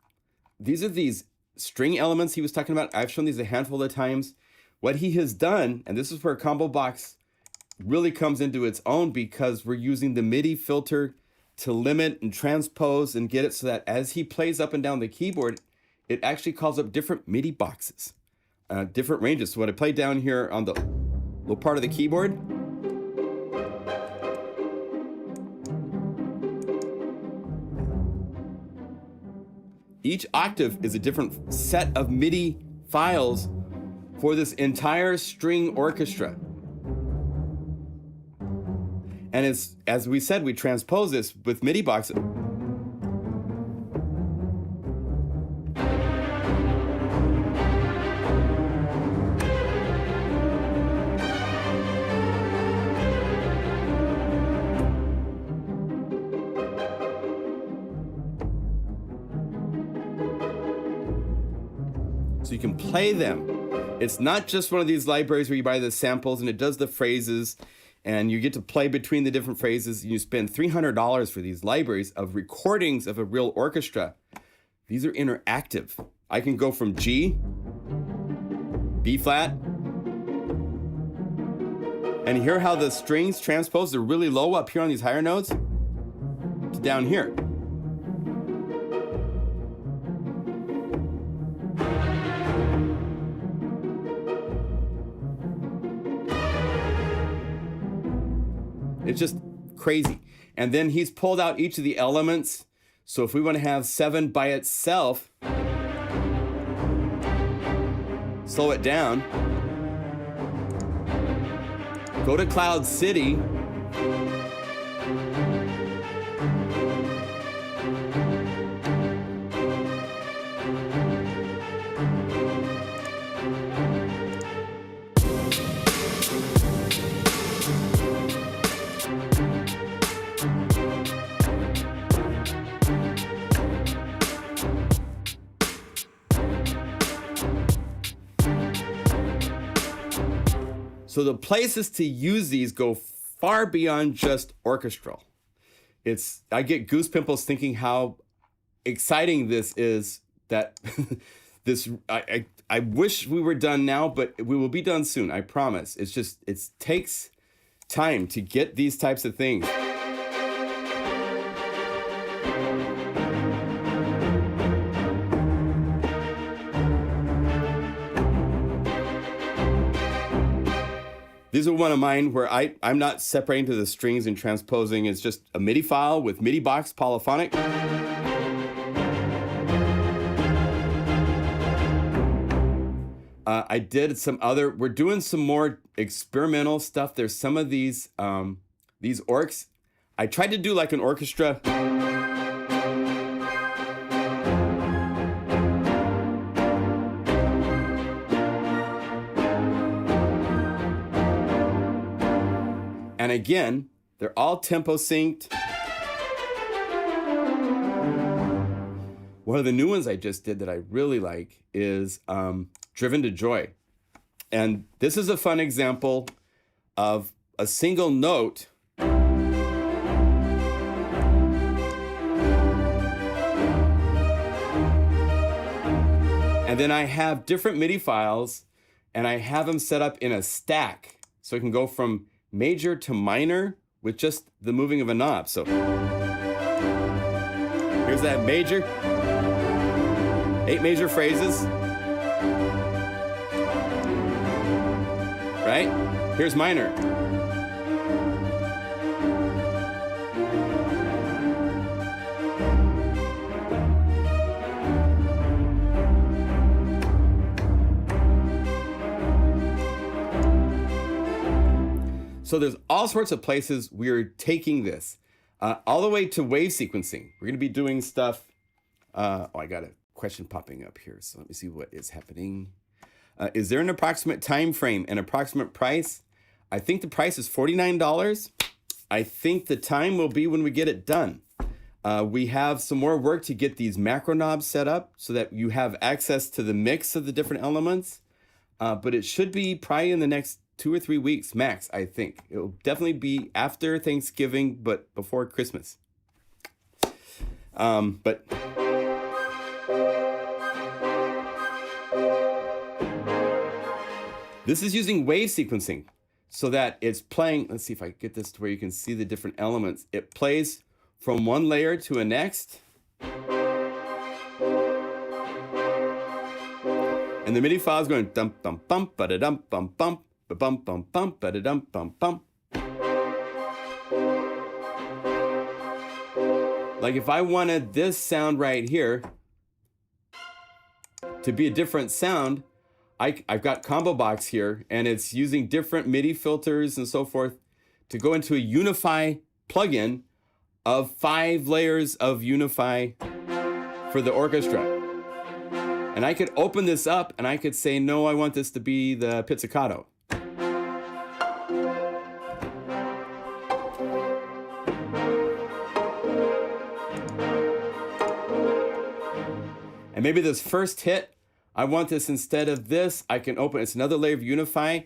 These are these string elements he was talking about. I've shown these a handful of times. What he has done, and this is where ComboBox really comes into its own, because we're using the MIDI filter to limit and transpose and get it so that as he plays up and down the keyboard, it actually calls up different MIDI boxes, different ranges. So when I play down here on the low part of the keyboard, each octave is a different set of MIDI files for this entire string orchestra. And it's, as we said, we transpose this with MIDI boxes. So you can play them. It's not just one of these libraries where you buy the samples and it does the phrases and you get to play between the different phrases. And you spend $300 for these libraries of recordings of a real orchestra. These are interactive. I can go from G, B flat, and hear how the strings transpose. They're really low up here on these higher notes to down here. It's just crazy. And then he's pulled out each of the elements. So if we want to have 7 by itself, slow it down, go to Cloud City, so the places to use these go far beyond just orchestral. I get goose pimples thinking how exciting this is, that I wish we were done now, but we will be done soon, I promise. It's just, it takes time to get these types of things. These are one of mine where I'm not separating to the strings and transposing. It's just a MIDI file with MIDI box polyphonic. I did some other, we're doing some more experimental stuff. There's some of these orcs. I tried to do like an orchestra. And again, they're all tempo synced. One of the new ones I just did that I really like is Driven to Joy. And this is a fun example of a single note and then I have different MIDI files and I have them set up in a stack. So I can go from major to minor with just the moving of a knob. So here's that major, 8 major phrases. Right? Here's minor. So there's all sorts of places we're taking this, all the way to wave sequencing. We're gonna be doing stuff. Oh, I got a question popping up here. So let me see what is happening. Is there an approximate time frame and approximate price? I think the price is $49. I think the time will be when we get it done. We have some more work to get these macro knobs set up so that you have access to the mix of the different elements. But it should be probably in the next 2 or 3 weeks max, I think. It'll definitely be after Thanksgiving, but before Christmas. This is using wave sequencing so that it's playing. Let's see if I get this to where you can see the different elements. It plays from one layer to a next. And the MIDI file is going dum bum bum ba da dum bum bum ba bum bum bum ba da dum bum bum. Like if I wanted this sound right here to be a different sound, I've got ComboBox here, and it's using different MIDI filters and so forth to go into a Unify plugin of 5 layers of Unify for the orchestra. And I could open this up and I could say, no, I want this to be the pizzicato. And maybe this first hit, I want this instead of this. I can open, it's another layer of Unify.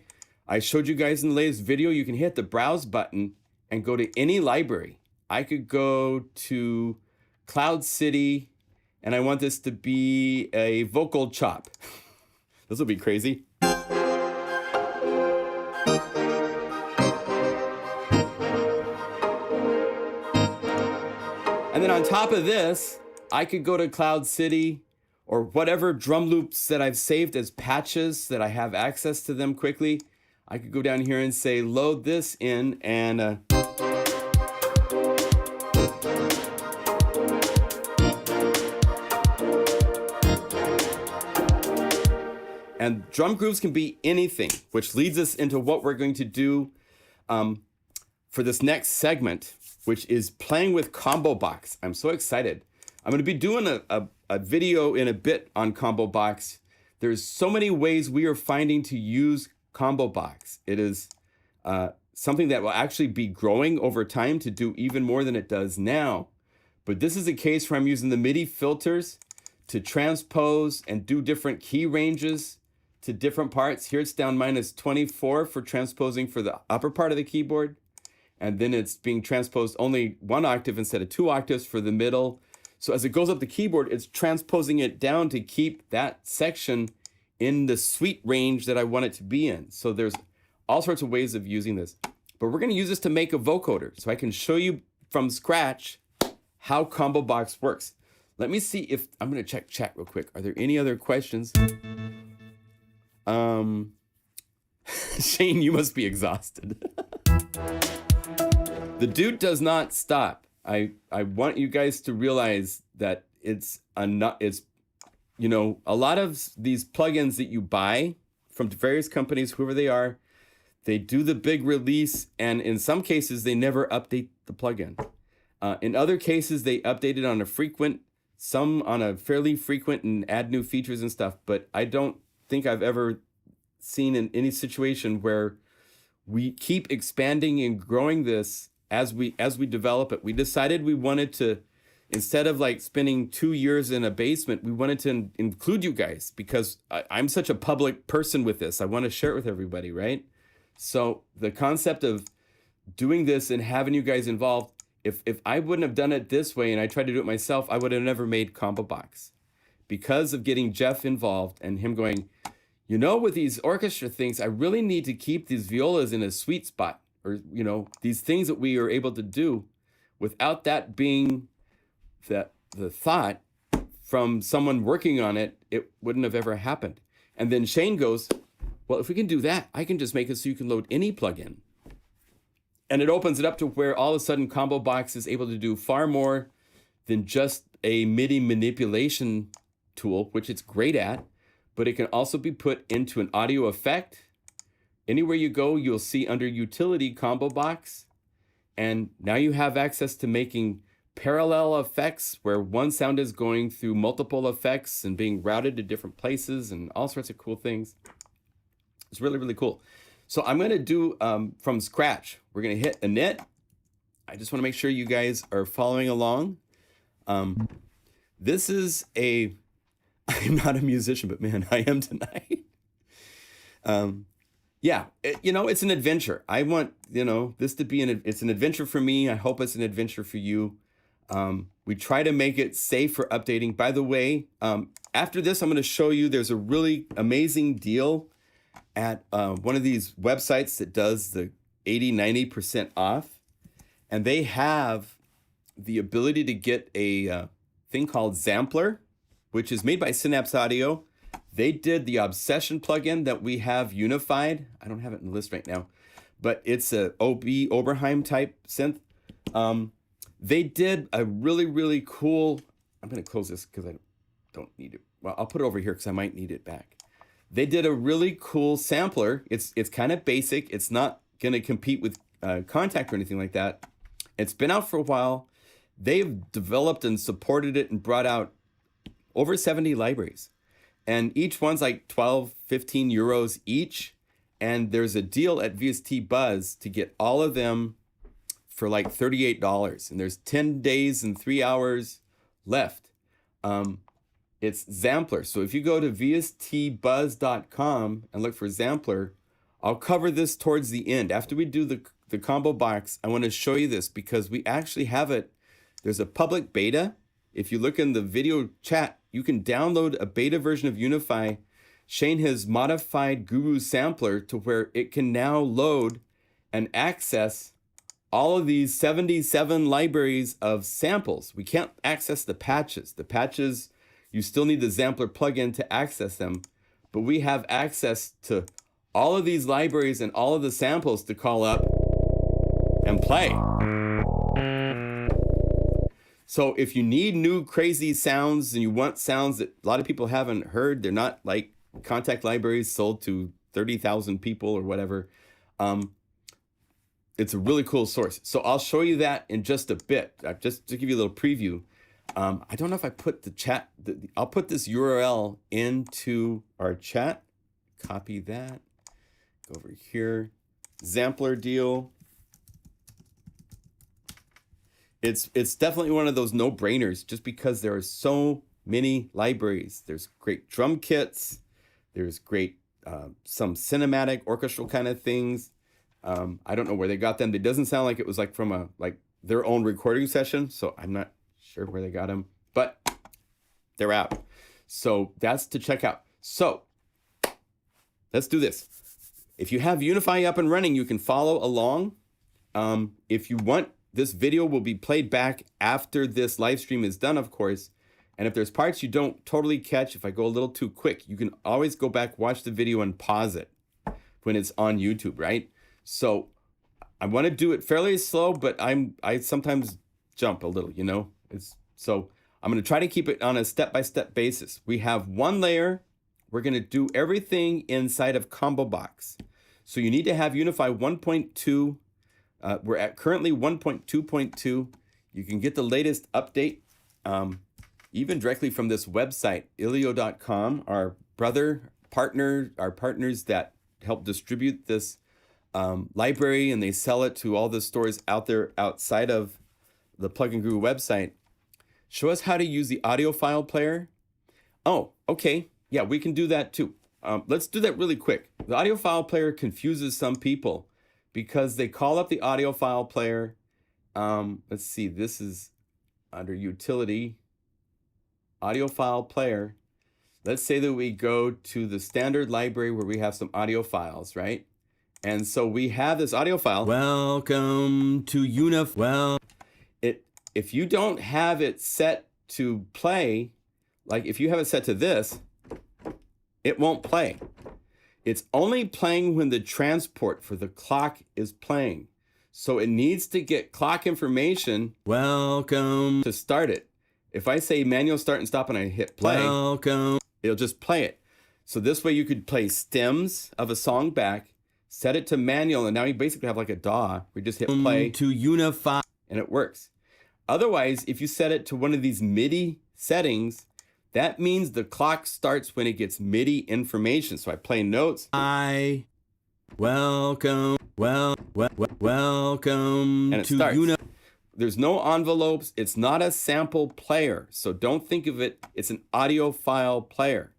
I showed you guys in the latest video, you can hit the browse button and go to any library. I could go to Cloud City, and I want this to be a vocal chop. This will be crazy. And then on top of this, I could go to Cloud City or whatever drum loops that I've saved as patches that I have access to them quickly. I could go down here and say, load this in, and and drum grooves can be anything, which leads us into what we're going to do for this next segment, which is playing with ComboBox. I'm so excited. I'm going to be doing a video in a bit on ComboBox. There's so many ways we are finding to use ComboBox. It is something that will actually be growing over time to do even more than it does now. But this is a case where I'm using the MIDI filters to transpose and do different key ranges to different parts. Here it's down -24 for transposing for the upper part of the keyboard. And then it's being transposed only 1 octave instead of 2 octaves for the middle. So as it goes up the keyboard, it's transposing it down to keep that section in the sweet range that I want it to be in. So there's all sorts of ways of using this. But we're going to use this to make a vocoder. So I can show you from scratch how ComboBox works. Let me see if, I'm going to check chat real quick. Are there any other questions? Shane, you must be exhausted. The dude does not stop. I want you guys to realize that it's you know, a lot of these plugins that you buy from various companies, whoever they are, they do the big release, and in some cases they never update the plugin. In other cases they update it on a frequent, some on a fairly frequent, and add new features and stuff. But I don't think I've ever seen in any situation where we keep expanding and growing this as we develop it. We decided we wanted to instead of like spending 2 years in a basement, we wanted to include you guys because I'm such a public person with this. I want to share it with everybody, right? So the concept of doing this and having you guys involved, if I wouldn't have done it this way and I tried to do it myself, I would have never made ComboBox. Because of getting Jeff involved and him going, you know, with these orchestra things, I really need to keep these violas in a sweet spot, or, you know, these things that we are able to do without that being the thought from someone working on it, it wouldn't have ever happened. And then Shane goes, well, if we can do that, I can just make it so you can load any plugin. And it opens it up to where all of a sudden ComboBox is able to do far more than just a MIDI manipulation tool, which it's great at, but it can also be put into an audio effect. Anywhere you go, you'll see under utility ComboBox. And now you have access to making parallel effects where one sound is going through multiple effects and being routed to different places and all sorts of cool things. It's really, really cool. So I'm going to do from scratch. We're going to hit init. I just want to make sure you guys are following along. This is a, I'm not a musician, but man, I am tonight. Yeah, you know, it's an adventure. I want, you know, this to be it's an adventure for me. I hope it's an adventure for you. We try to make it safe for updating. By the way, after this, I'm going to show you there's a really amazing deal at one of these websites that does the 80-90% off. And they have the ability to get a thing called Zampler, which is made by Synapse Audio. They did the Obsession plugin that we have unified. I don't have it in the list right now, but it's a Oberheim type synth. They did a really, really cool, I'm going to close this because I don't need it. Well, I'll put it over here because I might need it back. They did a really cool sampler. It's kind of basic. It's not going to compete with Contact or anything like that. It's been out for a while. They've developed and supported it and brought out over 70 libraries. And each one's like 12, 15 euros each. And there's a deal at VST Buzz to get all of them for like $38. And there's 10 days and 3 hours left. It's Zampler. So if you go to vstbuzz.com and look for Zampler, I'll cover this towards the end. After we do the ComboBox, I want to show you this because we actually have it. There's a public beta. If you look in the video chat, you can download a beta version of Unify. Shane has modified Guru Sampler to where it can now load and access all of these 77 libraries of samples. We can't access the patches. The patches, you still need the Zampler plugin to access them, but we have access to all of these libraries and all of the samples to call up and play. So if you need new crazy sounds and you want sounds that a lot of people haven't heard, they're not like Contact libraries sold to 30,000 people or whatever. It's a really cool source. So I'll show you that in just a bit, just to give you a little preview. I don't know if I put the chat, I'll put this URL into our chat. Copy that. Go over here. Zampler deal. It's definitely one of those no-brainers just because there are so many libraries. There's great drum kits. There's great, some cinematic orchestral kind of things. I don't know where they got them. It doesn't sound like it was like from their own recording session. So I'm not sure where they got them, but they're out. So that's to check out. So let's do this. If you have Unify up and running, you can follow along. If you want, this video will be played back after this live stream is done, of course. And if there's parts you don't totally catch, if I go a little too quick, you can always go back, watch the video and pause it when it's on YouTube, right? So I want to do it fairly slow, but I sometimes jump a little, you know? So I'm going to try to keep it on a step-by-step basis. We have one layer. We're going to do everything inside of ComboBox. So you need to have Unify 1.2. We're at currently 1.2.2. You can get the latest update even directly from this website, ilio.com, our partners that help distribute this library, and they sell it to all the stores out there outside of the Plugin Guru website. show us how to use the audio file player. Oh, okay. Yeah, we can do that too. Let's do that really quick. The audio file player confuses some people because they call up the audio file player. Let's see, this is under utility, audio file player. Let's say that we go to the standard library where we have some audio files, right? And so we have this audio file. Welcome to Unify. Well, if you don't have it set to play, like if you have it set to this, it won't play. It's only playing when the transport for the clock is playing. So it needs to get clock information. Welcome to start it. If I say manual start and stop and I hit play, welcome, it'll just play it. So this way you could play stems of a song back, set it to manual, and now you basically have like a DAW. We just hit play to Unify and it works. Otherwise, if you set it to one of these MIDI settings, that means the clock starts when it gets MIDI information. So I play notes. Welcome and it starts. There's no envelopes. It's not a sample player. So don't think of it. It's an audio file player.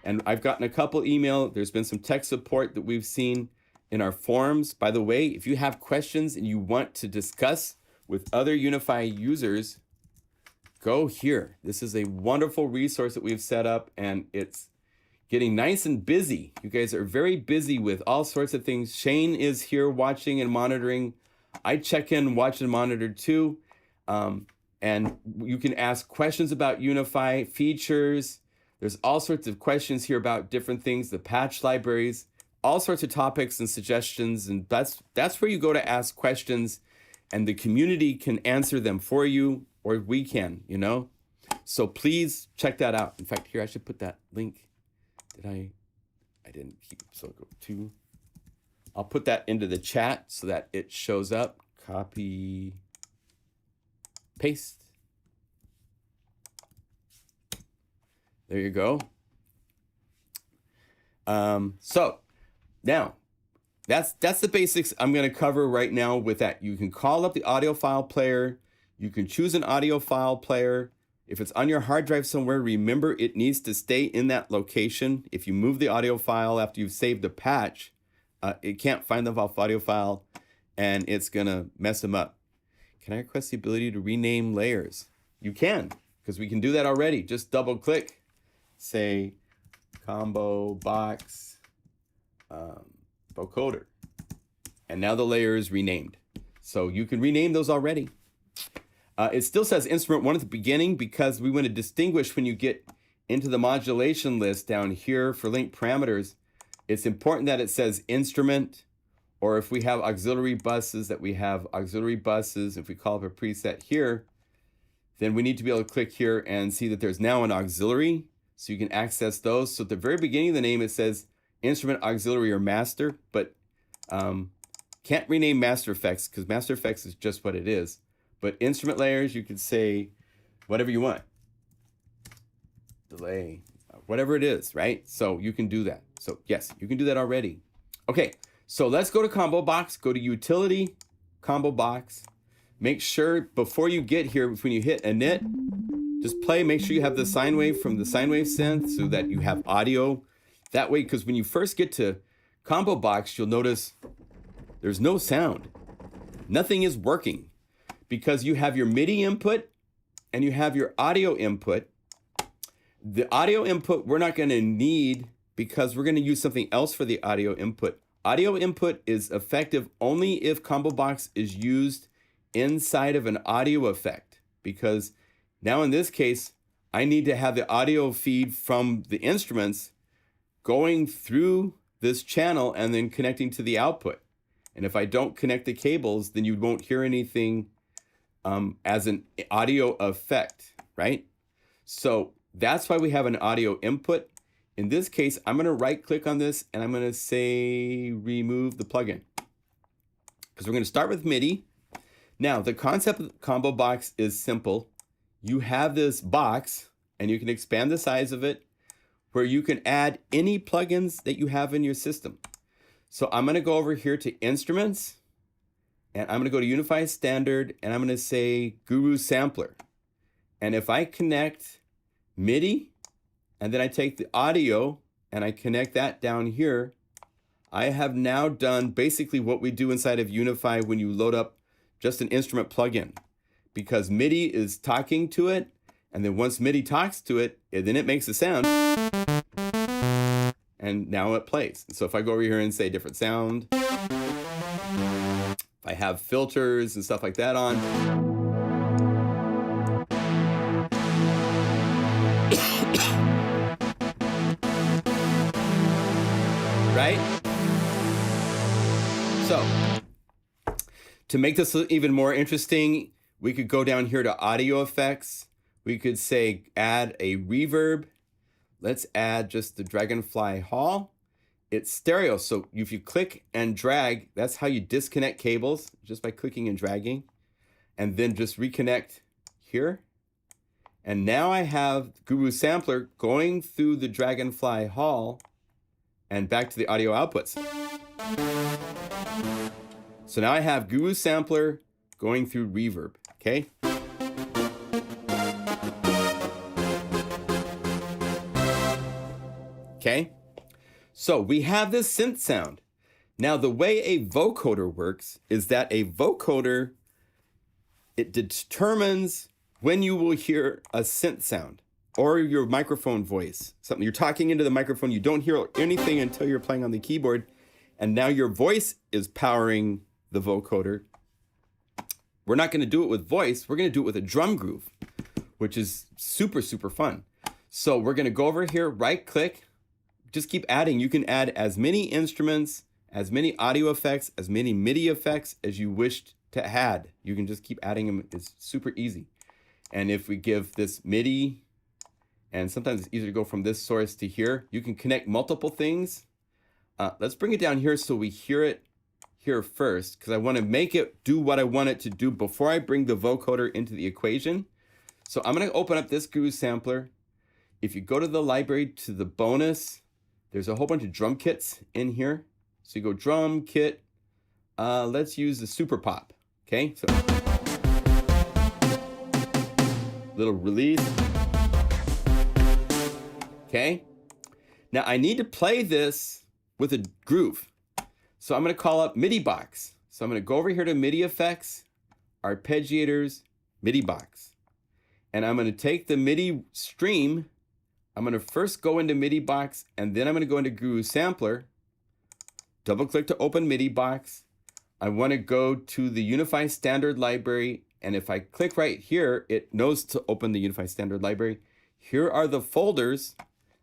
And I've gotten a couple email. There's been some tech support that we've seen in our forums. By the way, if you have questions and you want to discuss with other Unify users, go here. This is a wonderful resource that we've set up, and it's getting nice and busy. You guys are very busy with all sorts of things. Shane is here watching and monitoring. I check in, watch and monitor too. And you can ask questions about Unify features. There's all sorts of questions here about different things, the patch libraries, all sorts of topics and suggestions. And that's where you go to ask questions, and the community can answer them for you, or we can, you know? So please check that out. In fact, here, I should put that link. I didn't keep, so go to, I'll put that into the chat so that it shows up. Copy, paste. There you go. So now that's the basics I'm going to cover right now with that. You can call up the audio file player. You can choose an audio file player. If it's on your hard drive somewhere, remember it needs to stay in that location. If you move the audio file after you've saved a patch, it can't find the audio file and it's gonna mess them up. Can I request the ability to rename layers? You can, because we can do that already. Just double click, say ComboBox Vocoder. And now the layer is renamed. So you can rename those already. It still says instrument 1 at the beginning because we want to distinguish when you get into the modulation list down here for link parameters. It's important that it says instrument, or if we have auxiliary buses, that we have auxiliary buses. If we call up a preset here, then we need to be able to click here and see that there's now an auxiliary, so you can access those. So at the very beginning of the name, it says instrument, auxiliary, or master, but can't rename master effects because master effects is just what it is. But instrument layers, you can say whatever you want. Delay, whatever it is, right? So you can do that. So yes, you can do that already. Okay, so let's go to ComboBox, go to Utility, ComboBox. Make sure before you get here, when you hit init, just play, make sure you have the sine wave from the sine wave synth so that you have audio. That way, because when you first get to ComboBox, you'll notice there's no sound. Nothing is working. Because you have your MIDI input and you have your audio input. The audio input we're not going to need because we're going to use something else for the audio input. Audio input is effective only if ComboBox is used inside of an audio effect. Because now in this case, I need to have the audio feed from the instruments going through this channel and then connecting to the output. And if I don't connect the cables, then you won't hear anything as an audio effect, right? So that's why we have an audio input. In this case, I'm going to right click on this and I'm going to say remove the plugin. Because we're going to start with MIDI. Now, the concept of ComboBox is simple. You have this box and you can expand the size of it where you can add any plugins that you have in your system. So I'm going to go over here to Instruments. And I'm going to go to Unify Standard, and I'm going to say Guru Sampler. And if I connect MIDI, and then I take the audio and I connect that down here, I have now done basically what we do inside of Unify when you load up just an instrument plugin. Because MIDI is talking to it, and then once MIDI talks to it, then it makes a sound, and now it plays. So if I go over here and say different sound, if I have filters and stuff like that on, right? So to make this even more interesting, we could go down here to audio effects. We could say add a reverb. Let's add just the Dragonfly Hall. It's stereo, so if you click and drag, that's how you disconnect cables, just by clicking and dragging. And then just reconnect here. And now I have Guru Sampler going through the Dragonfly Hall and back to the audio outputs. So now I have Guru Sampler going through reverb, okay? Okay, so we have this synth sound. Now the way a vocoder works is that a vocoder, it determines when you will hear a synth sound or your microphone voice. Something you're talking into the microphone, you don't hear anything until you're playing on the keyboard, and now your voice is powering the vocoder. We're not going to do it with voice, we're going to do it with a drum groove, which is super, super fun. So we're going to go over here, right click, just keep adding. You can add as many instruments, as many audio effects, as many MIDI effects as you wished to add. You can just keep adding them. It's super easy. And if we give this MIDI, and sometimes it's easier to go from this source to here, you can connect multiple things. Let's bring it down here so we hear it here first, because I want to make it do what I want it to do before I bring the vocoder into the equation. So I'm going to open up this Guru Sampler. If you go to the library to the bonus, there's a whole bunch of drum kits in here. So you go drum kit, let's use the Super Pop, okay? So, little release. Okay, now I need to play this with a groove. So I'm gonna call up MIDI box. So I'm gonna go over here to MIDI effects, arpeggiators, MIDI box. And I'm gonna take the MIDI stream. I'm going to first go into MIDI box, and then I'm going to go into Guru Sampler, double click to open MIDI box. I want to go to the Unify standard library, and if I click right here, it knows to open the Unify standard library. Here are the folders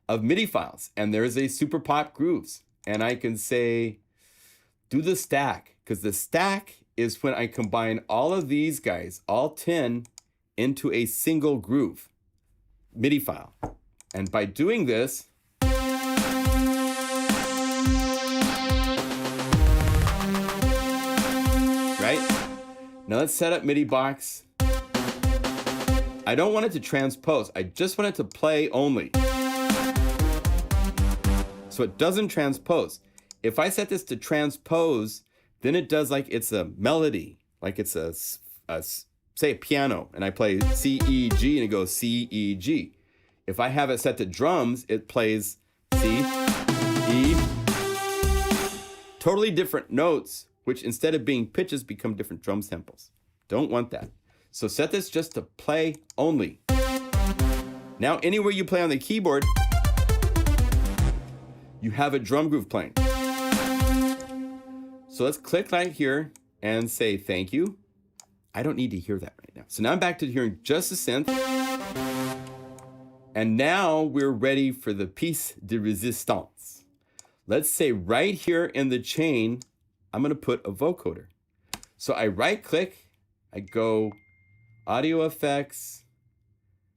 of MIDI files, and there's a Super Pop grooves, and I can say do the stack, because the stack is when I combine all of these guys, all 10, into a single groove MIDI file. And by doing this, right? Now let's set up MIDI box. I don't want it to transpose. I just want it to play only. So it doesn't transpose. If I set this to transpose, then it does like it's a melody, like it's a say a piano, and I play C, E, G, and it goes C, E, G. If I have it set to drums, it plays C, E, totally different notes, which instead of being pitches become different drum samples. Don't want that. So set this just to play only. Now, anywhere you play on the keyboard, you have a drum groove playing. So let's click right here and say thank you. I don't need to hear that right now. So now I'm back to hearing just the synth. And now we're ready for the piece de resistance. Let's say right here in the chain, I'm going to put a vocoder. So I right click, I go audio effects,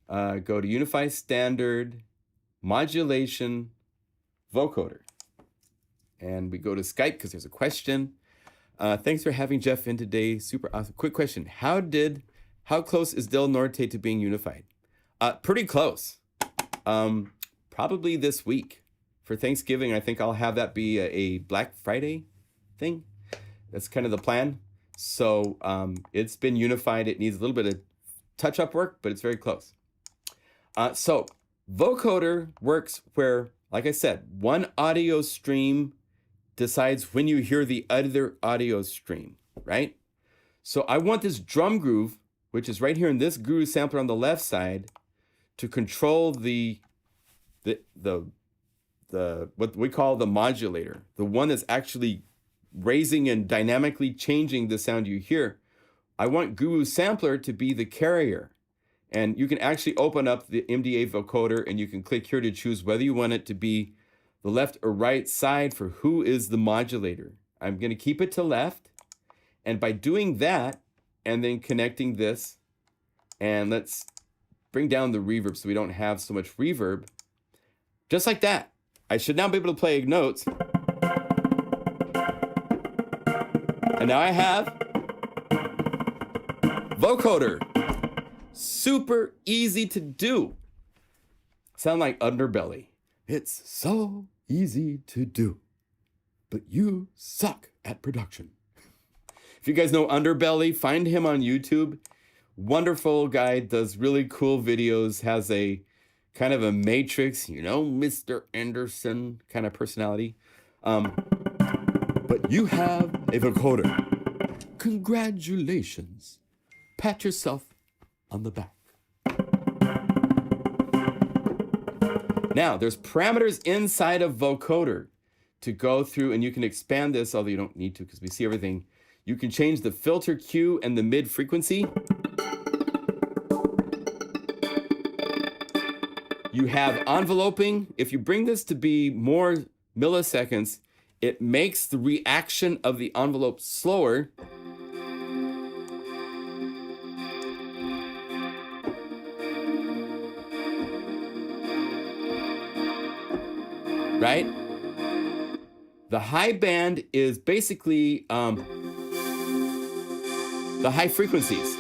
go to Unify standard, modulation, vocoder. And we go to Skype because there's a question. Thanks for having Jeff in today. Super awesome. Quick question. How close is Del Norte to being unified? Pretty close. Probably this week. For Thanksgiving, I think I'll have that be a Black Friday thing. That's kind of the plan. So it's been unified. It needs a little bit of touch-up work, but it's very close. So Vocoder works where, like I said, one audio stream decides when you hear the other audio stream, right? So I want this drum groove, which is right here in this groove sampler on the left side, to control the what we call the modulator, the one that's actually raising and dynamically changing the sound you hear. I want Guru Sampler to be the carrier. And you can actually open up the MDA vocoder and you can click here to choose whether you want it to be the left or right side for who is the modulator. I'm going to keep it to left. And by doing that and then connecting this, and let's bring down the reverb so we don't have so much reverb. Just like that, I should now be able to play notes. And now I have Vocoder. Super easy to do. Sound like Underbelly. It's so easy to do, but you suck at production. If you guys know Underbelly, find him on YouTube. Wonderful guy, does really cool videos, has a kind of a Matrix, you know, Mr. Anderson kind of personality. But you have a vocoder. Congratulations. Pat yourself on the back. Now, there's parameters inside of vocoder to go through, and you can expand this, although you don't need to because we see everything. You can change the filter Q and the mid frequency. You have enveloping. If you bring this to be more milliseconds, it makes the reaction of the envelope slower. Right? The high band is basically the high frequencies.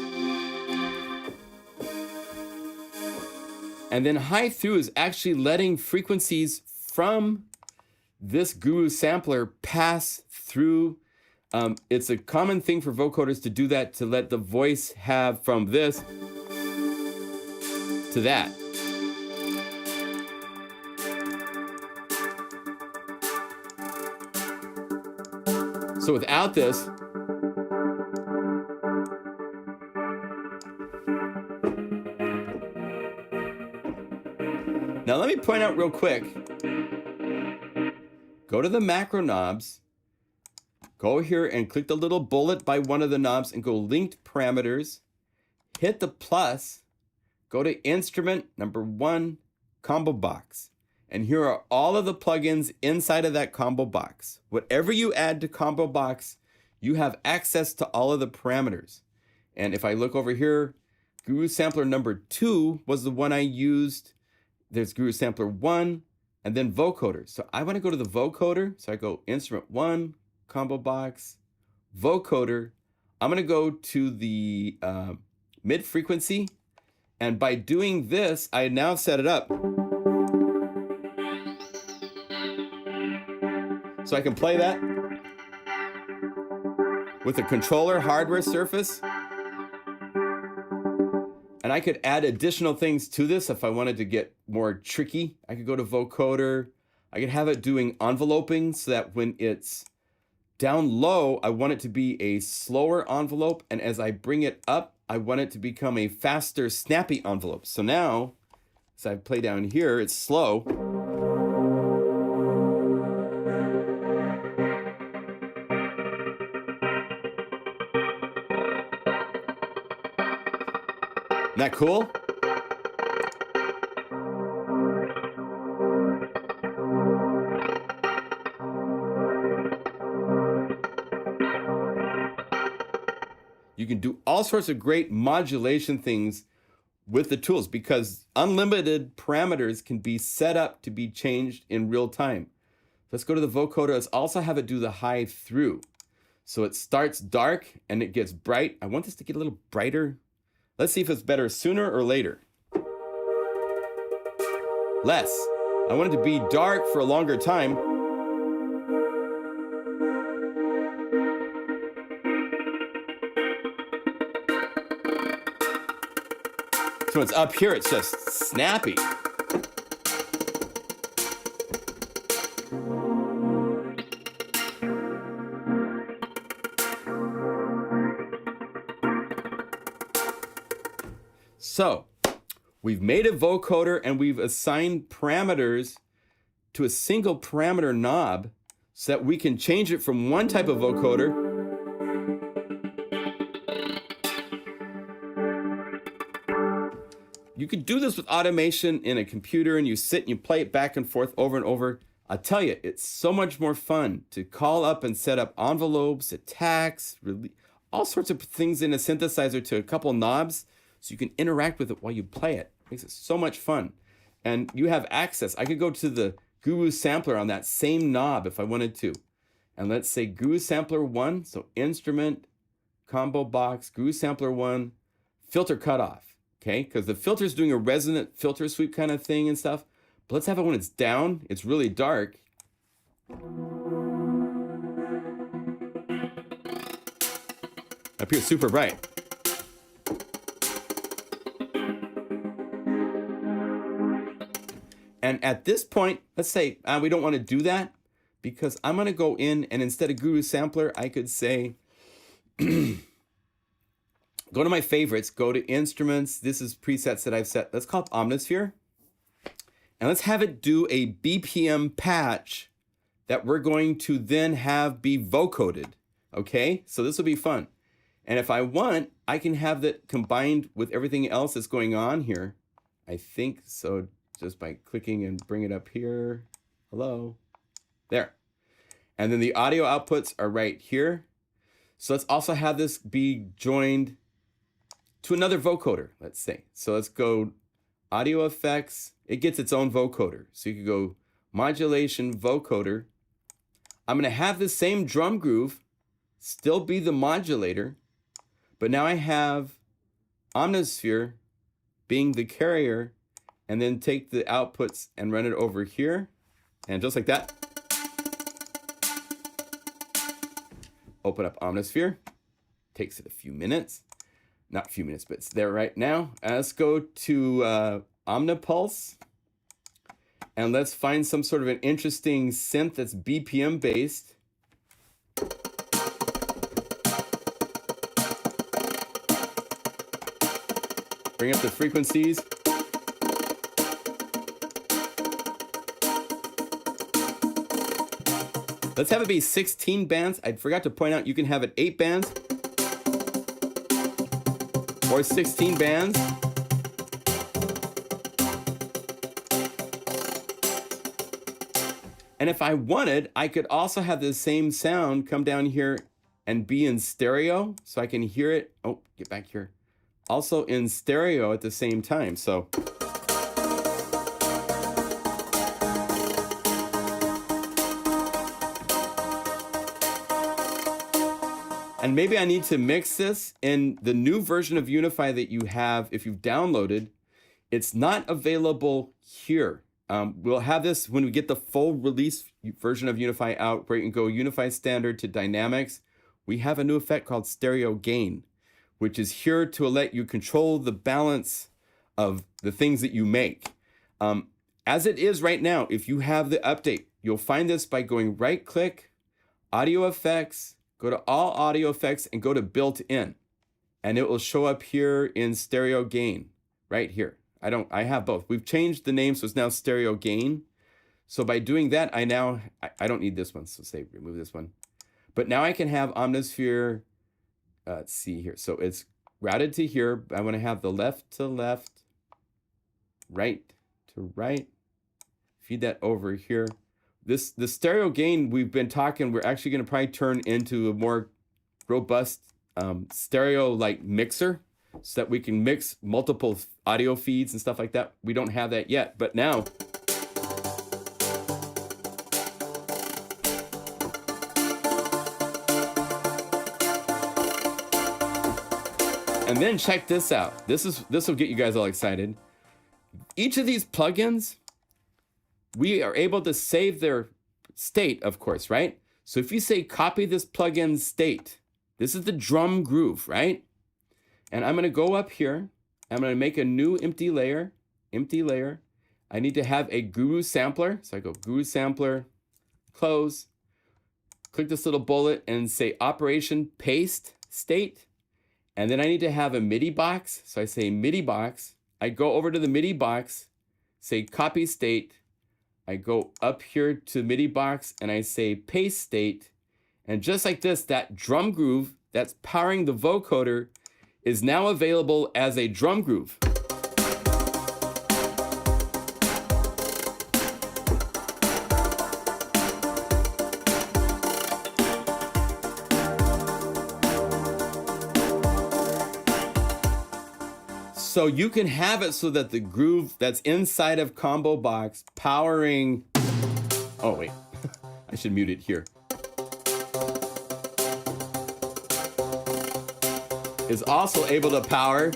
And then high through is actually letting frequencies from this Guru sampler pass through. It's a common thing for vocoders to do that, to let the voice have from this to that. So without this, now let me point out real quick, go to the macro knobs, go here and click the little bullet by one of the knobs and go linked parameters, hit the plus, go to instrument, number 1, ComboBox. And here are all of the plugins inside of that ComboBox. Whatever you add to ComboBox, you have access to all of the parameters. And if I look over here, Guru Sampler number 2 was the one I used. There's Guru Sampler 1, and then Vocoder. So I want to go to the Vocoder. So I go Instrument 1, ComboBox, Vocoder. I'm going to go to the mid frequency. And by doing this, I now set it up. So I can play that with a controller hardware surface. And I could add additional things to this if I wanted to get more tricky. I could go to Vocoder. I could have it doing enveloping so that when it's down low, I want it to be a slower envelope. And as I bring it up, I want it to become a faster, snappy envelope. So now, as I play down here, it's slow. Isn't that cool? You can do all sorts of great modulation things with the tools because unlimited parameters can be set up to be changed in real time. Let's go to the vocoder. Let's also have it do the high through. So it starts dark and it gets bright. I want this to get a little brighter. Let's see if it's better sooner or later. Less. I want it to be dark for a longer time. So it's up here, it's just snappy. So we've made a vocoder and we've assigned parameters to a single parameter knob so that we can change it from one type of vocoder You could do this with automation in a computer and you sit and you play it back and forth over and over. I'll tell you, it's so much more fun to call up and set up envelopes, attacks, all sorts of things in a synthesizer to a couple knobs so you can interact with it while you play it. It makes it so much fun. And you have access. I could go to the Guru sampler on that same knob if I wanted to. And let's say Guru sampler 1, so instrument, ComboBox, Guru sampler 1, filter cutoff. Okay, because the filter is doing a resonant filter sweep kind of thing and stuff. But let's have it when it's down, it's really dark. Up here, super bright. And at this point, let's say we don't want to do that because I'm going to go in and instead of Guru Sampler, I could say, go to my favorites, go to instruments. This is presets that I've set. Let's call it Omnisphere. And let's have it do a BPM patch that we're going to then have be vocoded. Okay, so this will be fun. And if I want, I can have that combined with everything else that's going on here. I think so just by clicking and bring it up here. Hello, there. And then the audio outputs are right here. So let's also have this be joined to another vocoder, let's say. So let's go audio effects. It gets its own vocoder. So you could go modulation vocoder. I'm going to have the same drum groove, still be the modulator, but now I have Omnisphere being the carrier, and then take the outputs and run it over here. And just like that, open up Omnisphere. Takes it a few minutes. Not a few minutes, but it's there right now. Let's go to Omnipulse. And let's find some sort of an interesting synth that's BPM based. Bring up the frequencies. Let's have it be 16 bands. I forgot to point out you can have it 8 bands. Or 16 bands. And if I wanted, I could also have the same sound come down here and be in stereo so I can hear it. Oh, get back here. Also in stereo at the same time. So and maybe I need to mix this in the new version of Unify that you have. If you've downloaded, it's not available here. We'll have this when we get the full release version of Unify out, where you can go Unify standard to dynamics. We have a new effect called stereo gain, which is here to let you control the balance of the things that you make. As it is right now, if you have the update, you'll find this by going right click, audio effects, go to all audio effects and go to built in. And it will show up here in stereo gain, right here. I have both. We've changed the name, so it's now stereo gain. So by doing that, I don't need this one. So say remove this one. But now I can have Omnisphere, let's see here. So it's routed to here. I want to have the left to left, right to right. Feed that over here. The stereo gain we've been talking, we're actually going to probably turn into a more robust stereo like mixer so that we can mix multiple audio feeds and stuff like that. We don't have that yet, but now and then check this out. This will get you guys all excited. Each of these plugins, we are able to save their state, of course, right? So if you say copy this plugin's state, this is the drum groove, right? And I'm going to go up here I'm going to make a new empty layer. I need to have a Guru sampler. So I go Guru sampler, close, click this little bullet and say operation paste state. And then I need to have a MIDI box. So I say MIDI box. I go over to the MIDI box, say copy state. I go up here to MIDI box and I say paste state. And just like this, that drum groove that's powering the vocoder is now available as a drum groove. So you can have it so that the groove that's inside of ComboBox powering, oh wait, I should mute it here, is also able to power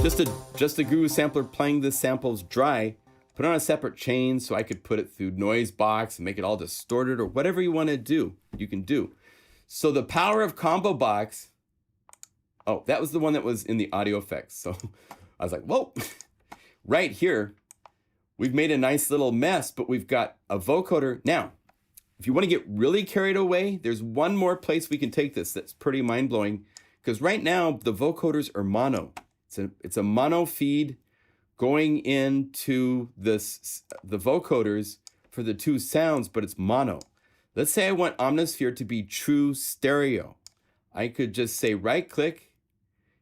just a Guru sampler playing the samples dry, put on a separate chain so I could put it through noise box and make it all distorted or whatever you want to do, you can do. So the power of ComboBox, oh, that was the one that was in the audio effects. So I was like, whoa, right here, we've made a nice little mess, but we've got a vocoder. Now, if you want to get really carried away, there's one more place we can take this that's pretty mind-blowing, because right now the vocoders are mono. It's a mono feed going into the vocoders for the two sounds, but it's mono. Let's say I want Omnisphere to be true stereo. I could just say right-click,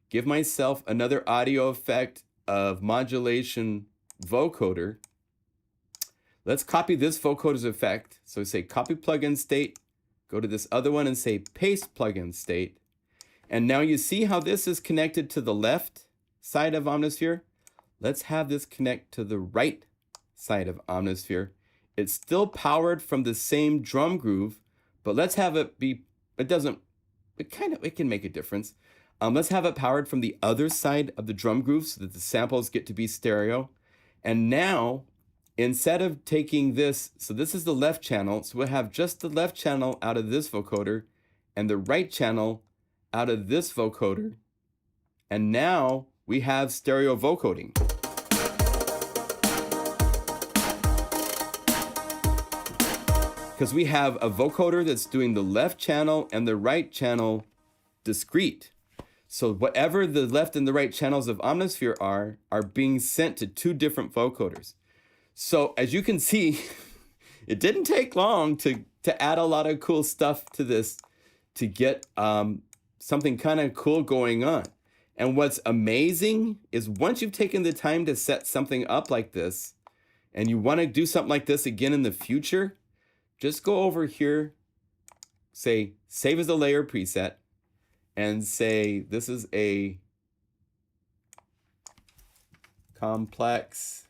give myself another audio effect of modulation vocoder. Let's copy this vocoder's effect. So say copy plugin state, go to this other one and say paste plugin state. And now you see how this is connected to the left side of Omnisphere. Let's have this connect to the right side of Omnisphere. It's still powered from the same drum groove, but let's have it be, it can make a difference. Let's have it powered from the other side of the drum groove so that the samples get to be stereo. And now, instead of taking this, so this is the left channel, so we'll have just the left channel out of this vocoder and the right channel out of this vocoder. And now we have stereo vocoding. Because we have a vocoder that's doing the left channel and the right channel discrete. So whatever the left and the right channels of Omnisphere are being sent to two different vocoders. So as you can see, it didn't take long to add a lot of cool stuff to this to get something kind of cool going on. And what's amazing is once you've taken the time to set something up like this, and you want to do something like this again in the future, just go over here, say save as a layer preset, and say this is a complex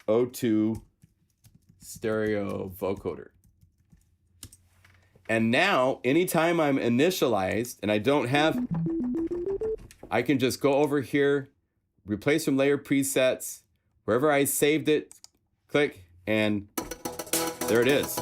O2 stereo vocoder. And now, anytime I'm initialized and I don't have, I can just go over here, replace from layer presets, wherever I saved it, click, and there it is.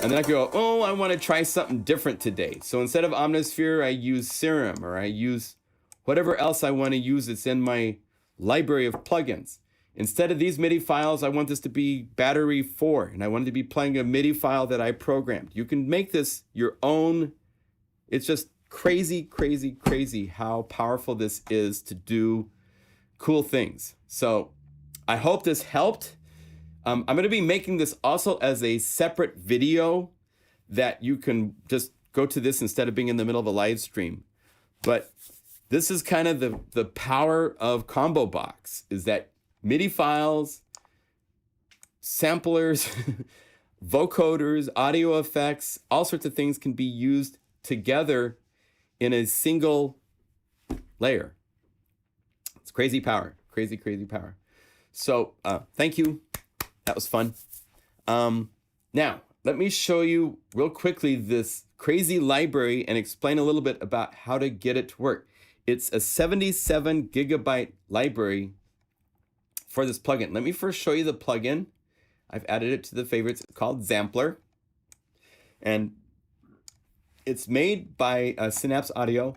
And then I can go, oh, I want to try something different today. So instead of Omnisphere, I use Serum, or I use whatever else I want to use that's in my library of plugins. Instead of these MIDI files, I want this to be battery 4, and I want it to be playing a MIDI file that I programmed. You can make this your own. It's just crazy, crazy, crazy how powerful this is to do cool things. So I hope this helped. I'm going to be making this also as a separate video that you can just go to this instead of being in the middle of a live stream. But this is kind of the power of ComboBox, is that MIDI files, samplers, vocoders, audio effects, all sorts of things can be used together in a single layer. It's crazy power, crazy, crazy power. So thank you. That was fun. Now, let me show you real quickly this crazy library and explain a little bit about how to get it to work. It's a 77 gigabyte library for this plugin. Let me first show you the plugin. I've added it to the favorites. It's called Zampler. And It's made by Synapse Audio.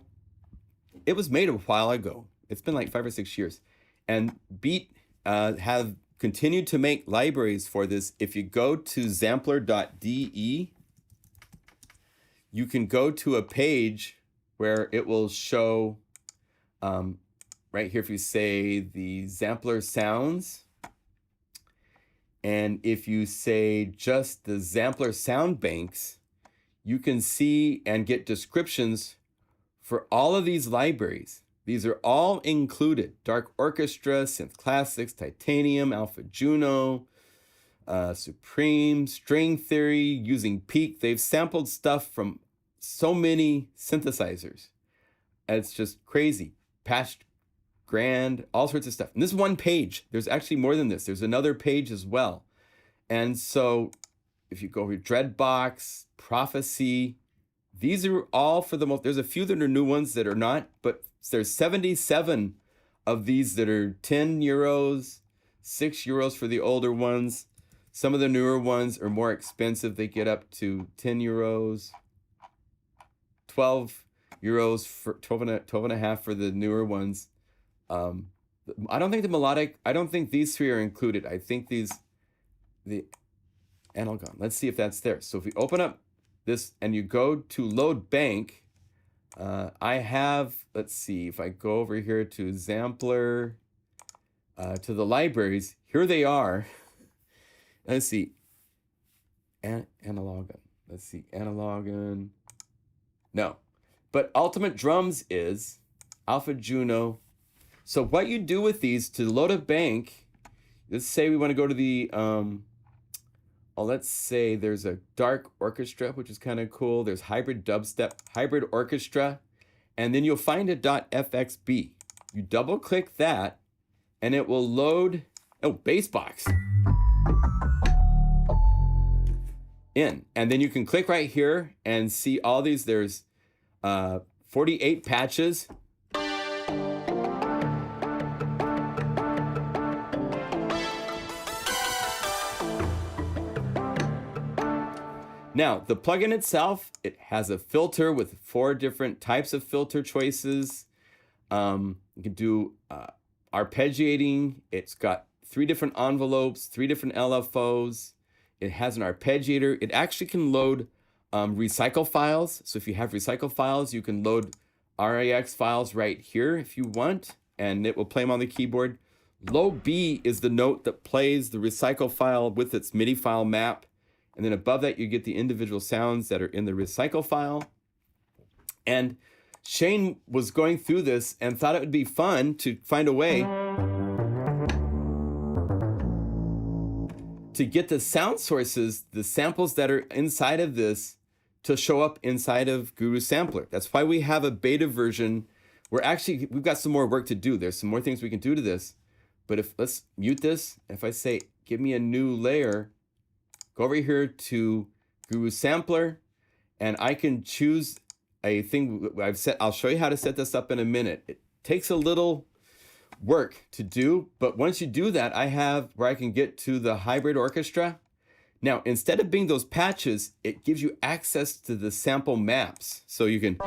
It was made a while ago. It's been like 5 or 6 years. And Beat have continued to make libraries for this. If you go to Zampler.de, you can go to a page where it will show, right here, if you say the Zampler sounds, and if you say just the Zampler sound banks, you can see and get descriptions for all of these libraries. These are all included: Dark Orchestra, Synth Classics, Titanium, Alpha Juno, Supreme, String Theory, using Peak. They've sampled stuff from so many synthesizers. It's just crazy. Patched Grand, all sorts of stuff. And this is one page. There's actually more than this. There's another page as well. And so if you go over Dreadbox, Prophecy, these are all for the most, there's a few that are new ones that are not, but there's 77 of these that are 10 euros, 6 euros for the older ones. Some of the newer ones are more expensive. They get up to 10 euros, 12 euros for 12 and a half for the newer ones. I don't think the melodic, I don't think these three are included. I think the analog. Let's see if that's there. So if we open up this and you go to load bank, I have, let's see, if I go over here to Zampler, to the libraries, here they are. Let's see, analog. Let's see, analog. No, but Ultimate Drums is Alpha Juno. So what you do with these to load a bank, let's say we want to go to the, let's say there's a Dark Orchestra, which is kind of cool. There's Hybrid Dubstep, Hybrid Orchestra, and then you'll find a .fxb. You double click that and it will load, Bassbox in. And then you can click right here and see all these. There's 48 patches. Now, the plugin itself, it has a filter with 4 different types of filter choices. You can do arpeggiating. It's got 3 different envelopes, 3 different LFOs. It has an arpeggiator. It actually can load recycle files. So if you have recycle files, you can load RAX files right here if you want, and it will play them on the keyboard. Low B is the note that plays the recycle file with its MIDI file map. And then above that, you get the individual sounds that are in the recycle file. And Shane was going through this and thought it would be fun to find a way to get the sound sources, the samples that are inside of this, to show up inside of Guru Sampler. That's why we have a beta version. We've got some more work to do. There's some more things we can do to this. But let's mute this. If I say, give me a new layer, go over here to Guru Sampler, and I can choose a thing I've set. I'll show you how to set this up in a minute. It takes a little work to do, but once you do that, I have where I can get to the Hybrid Orchestra. Now, instead of being those patches, it gives you access to the sample maps. So you can,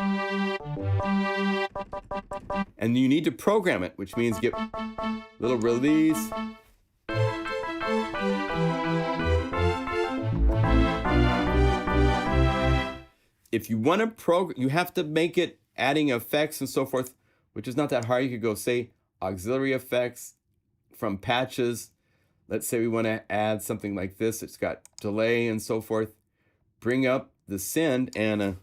and you need to program it, which means get little release. If you want to program, you have to make it adding effects and so forth, which is not that hard. You could go say auxiliary effects from patches. Let's say we want to add something like this. It's got delay and so forth. Bring up the send and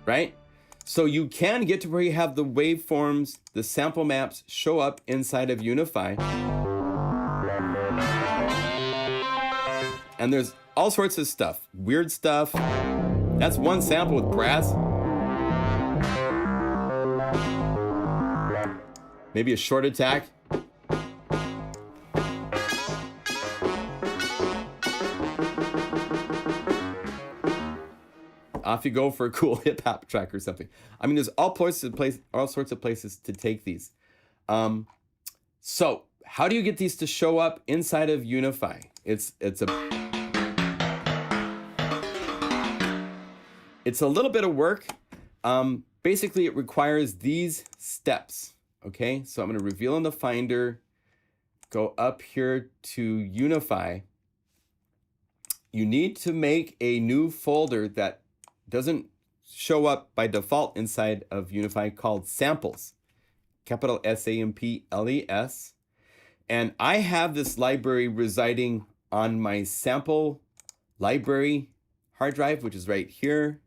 right? So you can get to where you have the waveforms, the sample maps show up inside of Unify. And there's all sorts of stuff, weird stuff. That's one sample with brass. Maybe a short attack. Off you go for a cool hip hop track or something. I mean, there's all sorts of places to take these. So how do you get these to show up inside of Unify? It's a little bit of work. Basically, it requires these steps. Okay, so I'm going to reveal in the Finder, go up here to Unify. You need to make a new folder that doesn't show up by default inside of Unify called Samples, capital SAMPLES. And I have this library residing on my sample library hard drive, which is right here.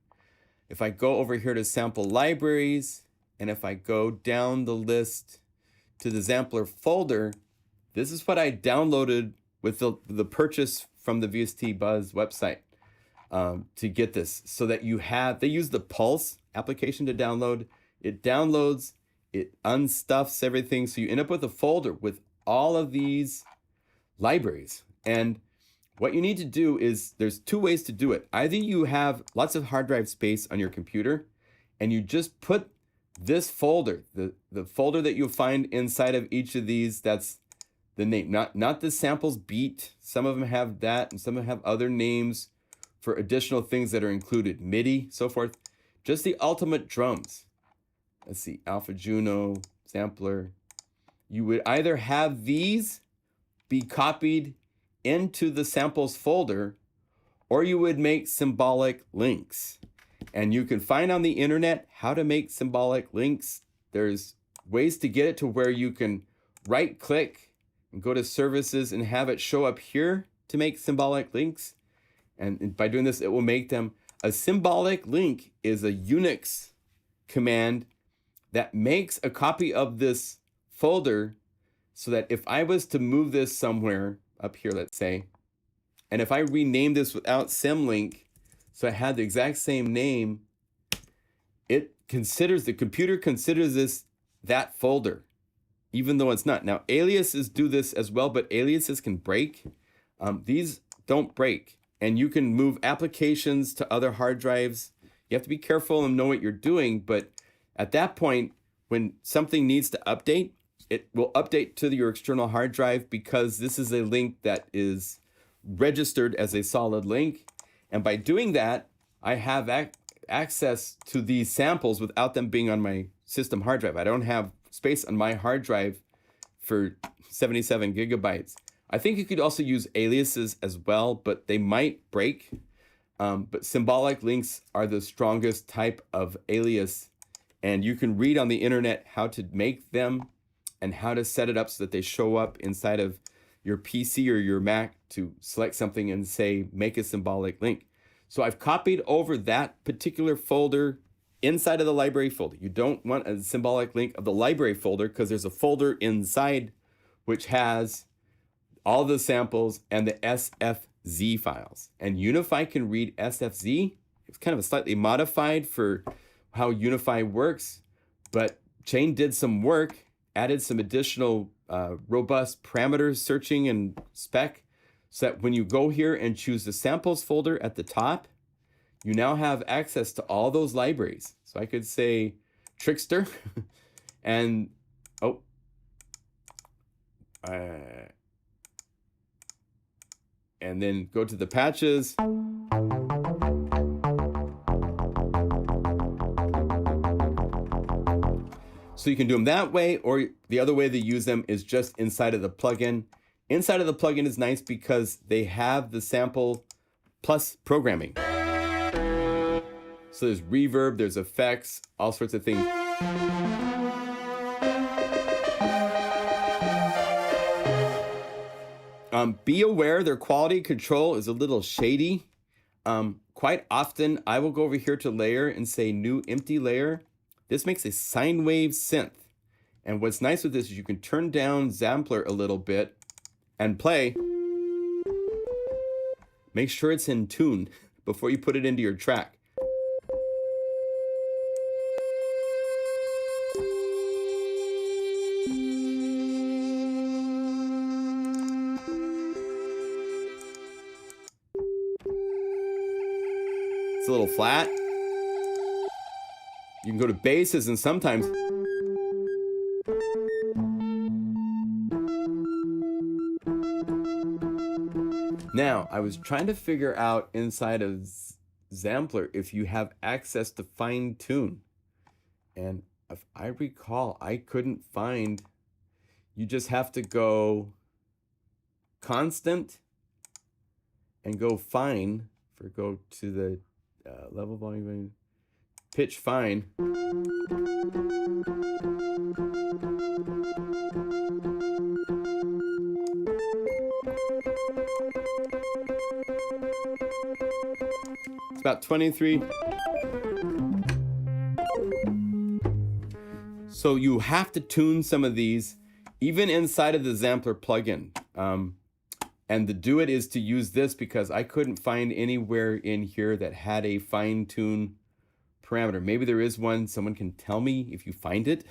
If I go over here to sample libraries, and if I go down the list to the Zampler folder, this is what I downloaded with the purchase from the VST Buzz website to get this, so that you have, they use the Pulse application to download. It downloads, it unstuffs everything, so you end up with a folder with all of these libraries. And what you need to do is, there's two ways to do it. Either you have lots of hard drive space on your computer, and you just put this folder, the folder that you'll find inside of each of these, that's the name, not the samples beat. Some of them have that, and some of them have other names for additional things that are included, MIDI, so forth. Just the ultimate drums. Let's see, Alpha Juno, Zampler. You would either have these be copied into the samples folder, or you would make symbolic links. And you can find on the internet how to make symbolic links. There's ways to get it to where you can right click and go to services and have it show up here to make symbolic links. And by doing this, it will make them. A symbolic link is a Unix command that makes a copy of this folder, so that if I was to move this somewhere up here, let's say, and if I rename this without symlink, so I had the exact same name, the computer considers this that folder, even though it's not. Now, aliases do this as well, but aliases can break. These don't break, and you can move applications to other hard drives. You have to be careful and know what you're doing, but at that point, when something needs to update, it will update to your external hard drive, because this is a link that is registered as a solid link. And by doing that, I have access to these samples without them being on my system hard drive. I don't have space on my hard drive for 77 gigabytes. I think you could also use aliases as well, but they might break. But symbolic links are the strongest type of alias. And you can read on the internet how to make them and how to set it up so that they show up inside of your PC or your Mac to select something and say, make a symbolic link. So I've copied over that particular folder inside of the library folder. You don't want a symbolic link of the library folder, because there's a folder inside which has all the samples and the SFZ files. And Unify can read SFZ. It's kind of a slightly modified for how Unify works, but Chain did some work, added some additional robust parameters searching and spec, so that when you go here and choose the samples folder at the top, you now have access to all those libraries. So I could say Trickster and and then go to the patches. So you can do them that way, or the other way to use them is just inside of the plugin. Inside of the plugin is nice because they have the sample plus programming. So there's reverb, there's effects, all sorts of things. Be aware their quality control is a little shady. Quite often I will go over here to layer and say new empty layer. This makes a sine wave synth. And what's nice with this is you can turn down Zampler a little bit and play. Make sure it's in tune before you put it into your track. It's a little flat. You can go to basses and sometimes Now, I was trying to figure out inside of Zampler if you have access to fine tune. And if I recall, I couldn't find, you just have to go constant and go fine, go to the level volume, pitch fine. It's about 23. So you have to tune some of these, even inside of the Zampler plugin. And the do it is to use this because I couldn't find anywhere in here that had a fine tune parameter. Maybe there is one, someone can tell me if you find it,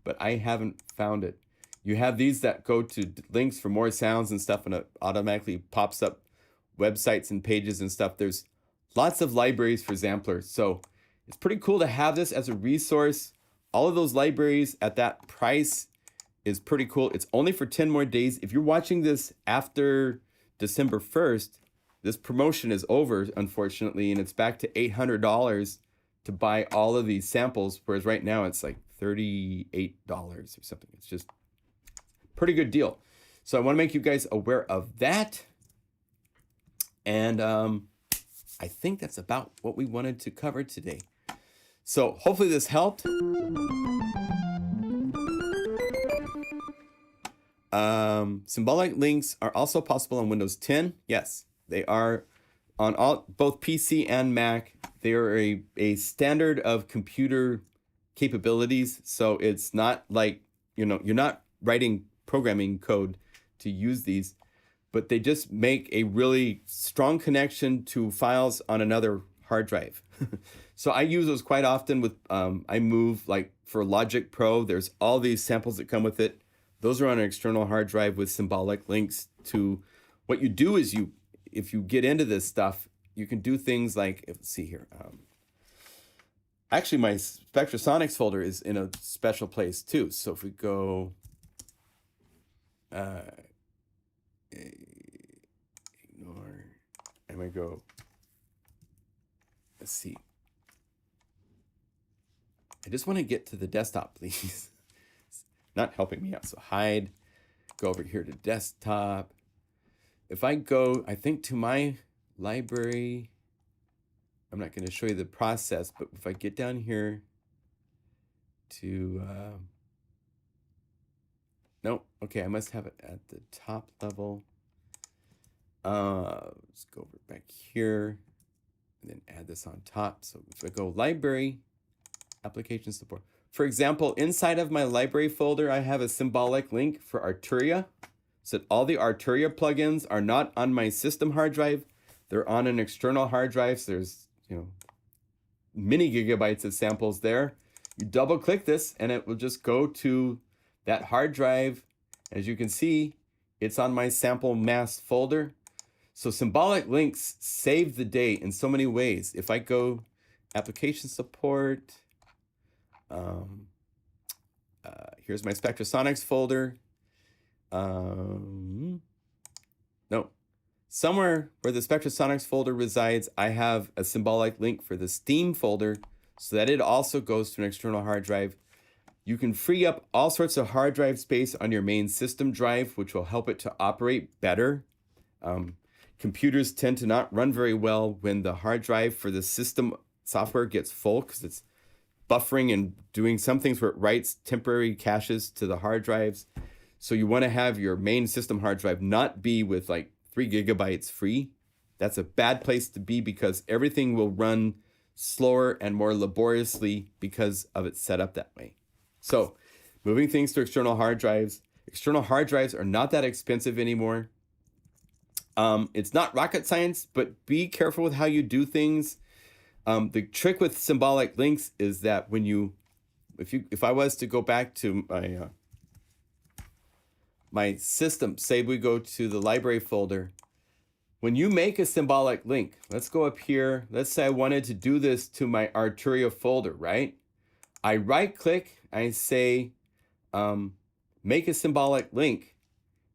but I haven't found it. You have these that go to links for more sounds and stuff, and it automatically pops up websites and pages and stuff. There's lots of libraries for Zampler. So it's pretty cool to have this as a resource. All of those libraries at that price is pretty cool. It's only for 10 more days. If you're watching this after December 1st, this promotion is over, unfortunately, and it's back to $800 to buy all of these samples, whereas right now it's like $38 or something. It's just pretty good deal. So I want to make you guys aware of that. And I think that's about what we wanted to cover today. So hopefully this helped. Symbolic links are also possible on Windows 10. Yes, they are on both PC and Mac. They are a standard of computer capabilities. So it's not like, you're not writing programming code to use these, but they just make a really strong connection to files on another hard drive. So I use those quite often with, I move like for Logic Pro, there's all these samples that come with it. Those are on an external hard drive with symbolic links to what you do is if you get into this stuff, you can do things like, let's see here. Actually, my Spectrasonics folder is in a special place too. So if we go, ignore, and we go, let's see. I just want to get to the desktop, please. Not helping me out. So hide, go over here to desktop. If I go, I think to my library, I'm not going to show you the process, but if I get down here to, no, okay, I must have it at the top level. Let's go over back here and then add this on top. So if I go library, application support. For example, inside of my library folder, I have a symbolic link for Arturia. So all the Arturia plugins are not on my system hard drive. They're on an external hard drive. So there's, many gigabytes of samples there. You double click this and it will just go to that hard drive. As you can see, it's on my sample mass folder. So symbolic links save the day in so many ways. If I go application support, here's my Spectrasonics folder. No, somewhere where the Spectrasonics folder resides, I have a symbolic link for the Steam folder so that it also goes to an external hard drive. You can free up all sorts of hard drive space on your main system drive, which will help it to operate better. Computers tend to not run very well when the hard drive for the system software gets full because it's buffering and doing some things where it writes temporary caches to the hard drives. So you want to have your main system hard drive not be with like 3 gigabytes free. That's a bad place to be because everything will run slower and more laboriously because of its setup that way. So moving things to external hard drives. External hard drives are not that expensive anymore. It's not rocket science, but be careful with how you do things. The trick with symbolic links is that when if I was to go back to my system, say we go to the library folder, when you make a symbolic link, let's go up here. Let's say I wanted to do this to my Arturia folder, right? I right click, I say, make a symbolic link.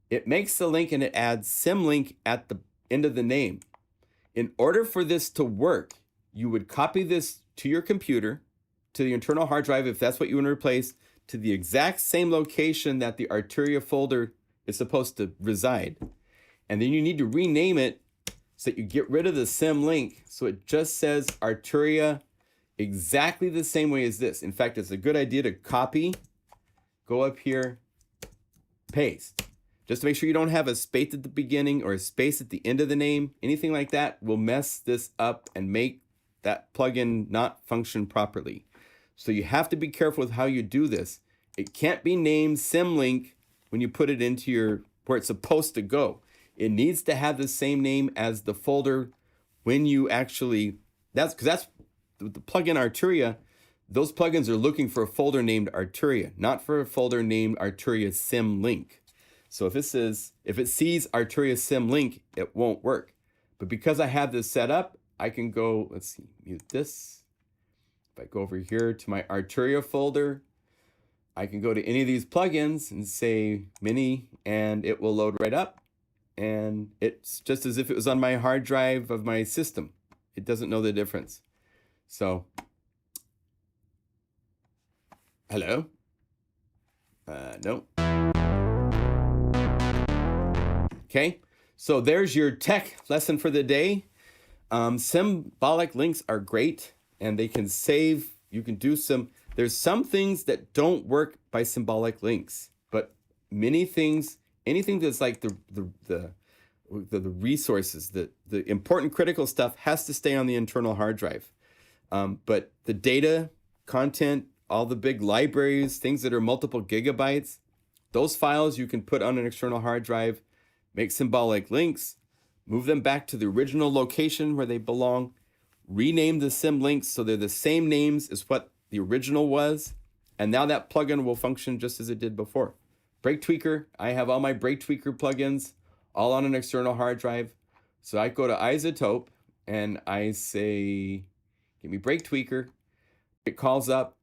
It makes the link and it adds symlink at the end of the name. In order for this to work, you would copy this to your computer, to the internal hard drive, if that's what you want to replace, to the exact same location that the Arturia folder is supposed to reside. And then you need to rename it so that you get rid of the symlink, so it just says Arturia exactly the same way as this. In fact, it's a good idea to copy, go up here, paste. Just to make sure you don't have a space at the beginning or a space at the end of the name. Anything like that will mess this up and make that plugin not function properly. So you have to be careful with how you do this. It can't be named symlink when you put it into your where it's supposed to go. It needs to have the same name as the folder when you actually, that's the plugin Arturia. Those plugins are looking for a folder named Arturia, not for a folder named Arturia symlink. So if it sees Arturia symlink, it won't work. But because I have this set up, I can go, let's see, mute this. If I go over here to my Arturia folder, I can go to any of these plugins and say mini, and it will load right up. And it's just as if it was on my hard drive of my system. It doesn't know the difference. So, hello? No. Okay, so there's your tech lesson for the day. Symbolic links are great, and they can save. You can do there's some things that don't work by symbolic links, but many things, anything that's like the resources, the important critical stuff has to stay on the internal hard drive. But the data, content, all the big libraries, things that are multiple gigabytes, those files you can put on an external hard drive, make symbolic links, move them back to the original location where they belong, rename the symlinks so they're the same names as what the original was, and now that plugin will function just as it did before. Break Tweaker, I have all my Break Tweaker plugins all on an external hard drive. So I go to Isotope and I say, give me Break Tweaker. It calls up.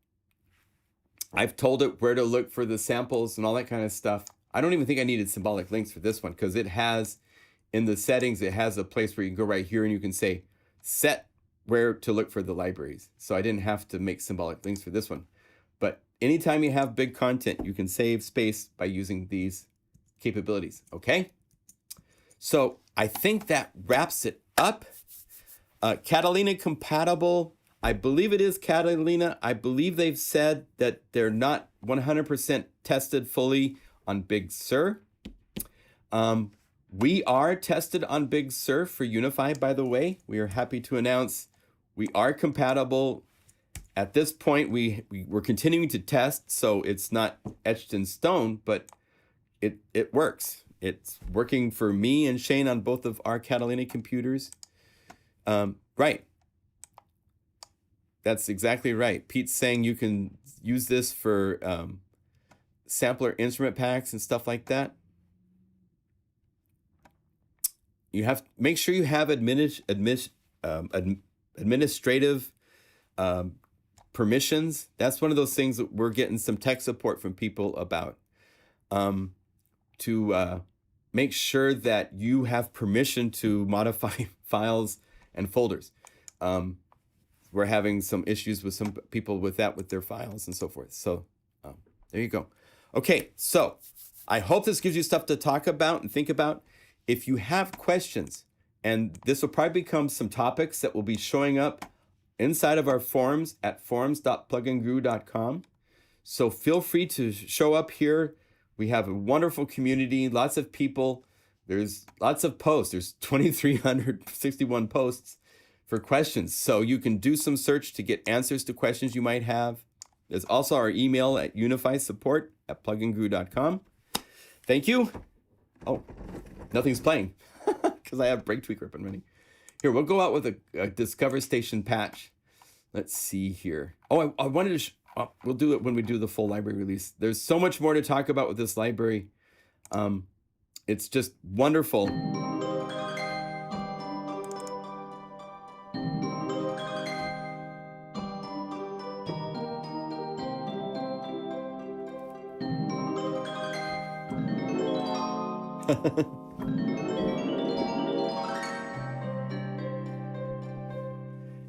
I've told it where to look for the samples and all that kind of stuff. I don't even think I needed symbolic links for this one because it has, in the settings, it has a place where you can go right here and you can say, set where to look for the libraries. So I didn't have to make symbolic links for this one. But anytime you have big content, you can save space by using these capabilities, okay? So I think that wraps it up. Catalina compatible. I believe it is Catalina. I believe they've said that they're not 100% tested fully on Big Sur. We are tested on Big Sur for Unify, by the way. We are happy to announce we are compatible. At this point, we're continuing to test, so it's not etched in stone, but it works. It's working for me and Shane on both of our Catalina computers. Right. That's exactly right. Pete's saying you can use this for sampler instrument packs and stuff like that. You have make sure you have administrative permissions. That's one of those things that we're getting some tech support from people about. To make sure that you have permission to modify files and folders. We're having some issues with some people with that, with their files and so forth. So there you go. Okay, so I hope this gives you stuff to talk about and think about. If you have questions, and this will probably become some topics that will be showing up inside of our forums at forums.pluginguru.com. So feel free to show up here. We have a wonderful community, lots of people. There's lots of posts. There's 2,361 posts for questions. So you can do some search to get answers to questions you might have. There's also our email at unifysupport@pluginguru.com. Thank you. Oh, nothing's playing because I have Break Tweaker up and running. Here, we'll go out with a Discover Station patch. Let's see here. Oh, I wanted to... we'll do it when we do the full library release. There's so much more to talk about with this library. It's just wonderful.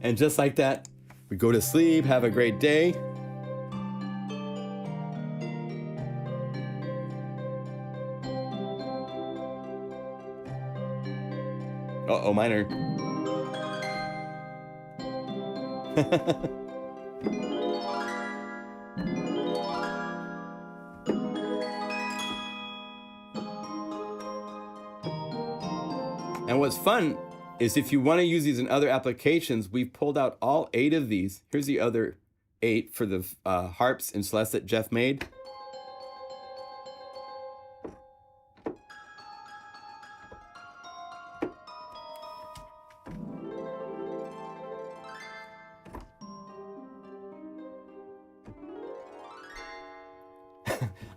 And just like that, we go to sleep. Have a great day. Uh-oh, minor. And what's fun is if you want to use these in other applications, we've pulled out all 8 of these. Here's the other 8 for the harps and celeste that Jeff made.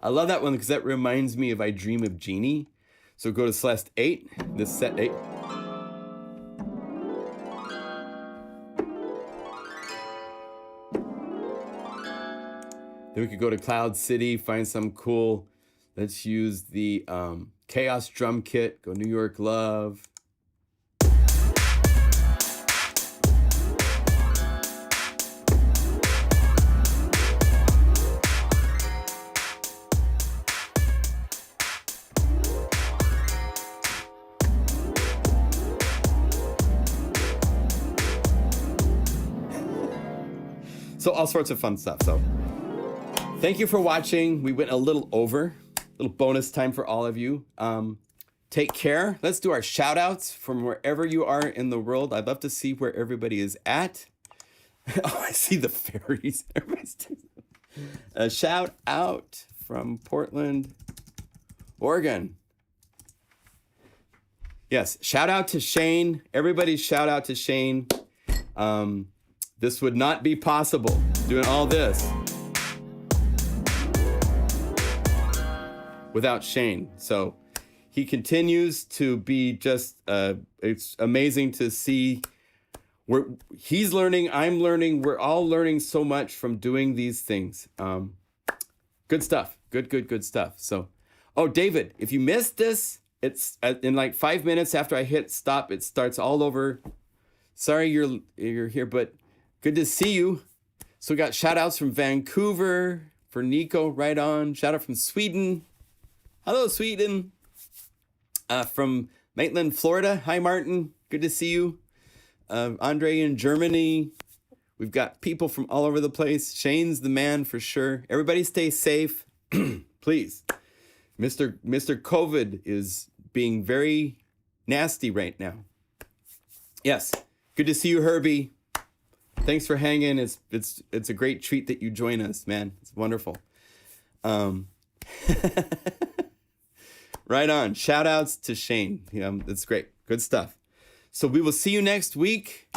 I love that one because that reminds me of I Dream of Jeannie. So go to Celeste 8, this set 8. Then we could go to Cloud City, find some cool, let's use the Chaos drum kit, go New York Love. So all sorts of fun stuff. So thank you for watching. We went a little over, a little bonus time for all of you. Take care. Let's do our shout outs from wherever you are in the world. I'd love to see where everybody is at. Oh, I see the fairies. A shout out from Portland, Oregon. Yes, shout out to Shane. Everybody shout out to Shane. This would not be possible, doing all this, without Shane. So he continues to be just, it's amazing to see where he's learning, I'm learning, we're all learning so much from doing these things. Good stuff, good stuff. So, oh, David, if you missed this, it's in like 5 minutes after I hit stop, it starts all over. Sorry you're here, but good to see you. So we got shout outs from Vancouver for Nico, right on. Shout out from Sweden. Hello, Sweden. From Maitland, Florida. Hi, Martin. Good to see you. Andre in Germany. We've got people from all over the place. Shane's the man for sure. Everybody stay safe, please. Mr. COVID is being very nasty right now. Yes. Good to see you, Herbie. Thanks for hanging. It's a great treat that you join us, man. It's wonderful. Right on. Shout outs to Shane. Yeah, that's great. Good stuff. So we will see you next week.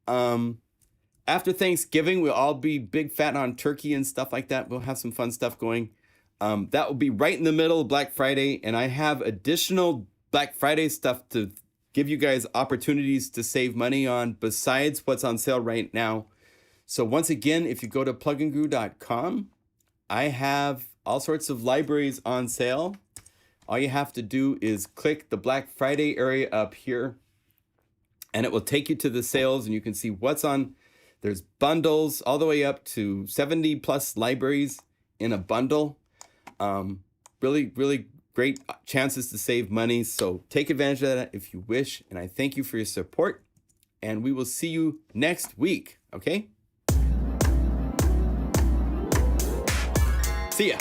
After Thanksgiving, we'll all be big fat on turkey and stuff like that. We'll have some fun stuff going. That will be right in the middle of Black Friday. And I have additional Black Friday stuff to give you guys opportunities to save money on besides what's on sale right now. So once again, if you go to plugandguru.com, I have all sorts of libraries on sale. All you have to do is click the Black Friday area up here and it will take you to the sales and you can see what's on. There's bundles all the way up to 70 plus libraries in a bundle. Really great chances to save money. So take advantage of that if you wish. And I thank you for your support. And we will see you next week. Okay? See ya.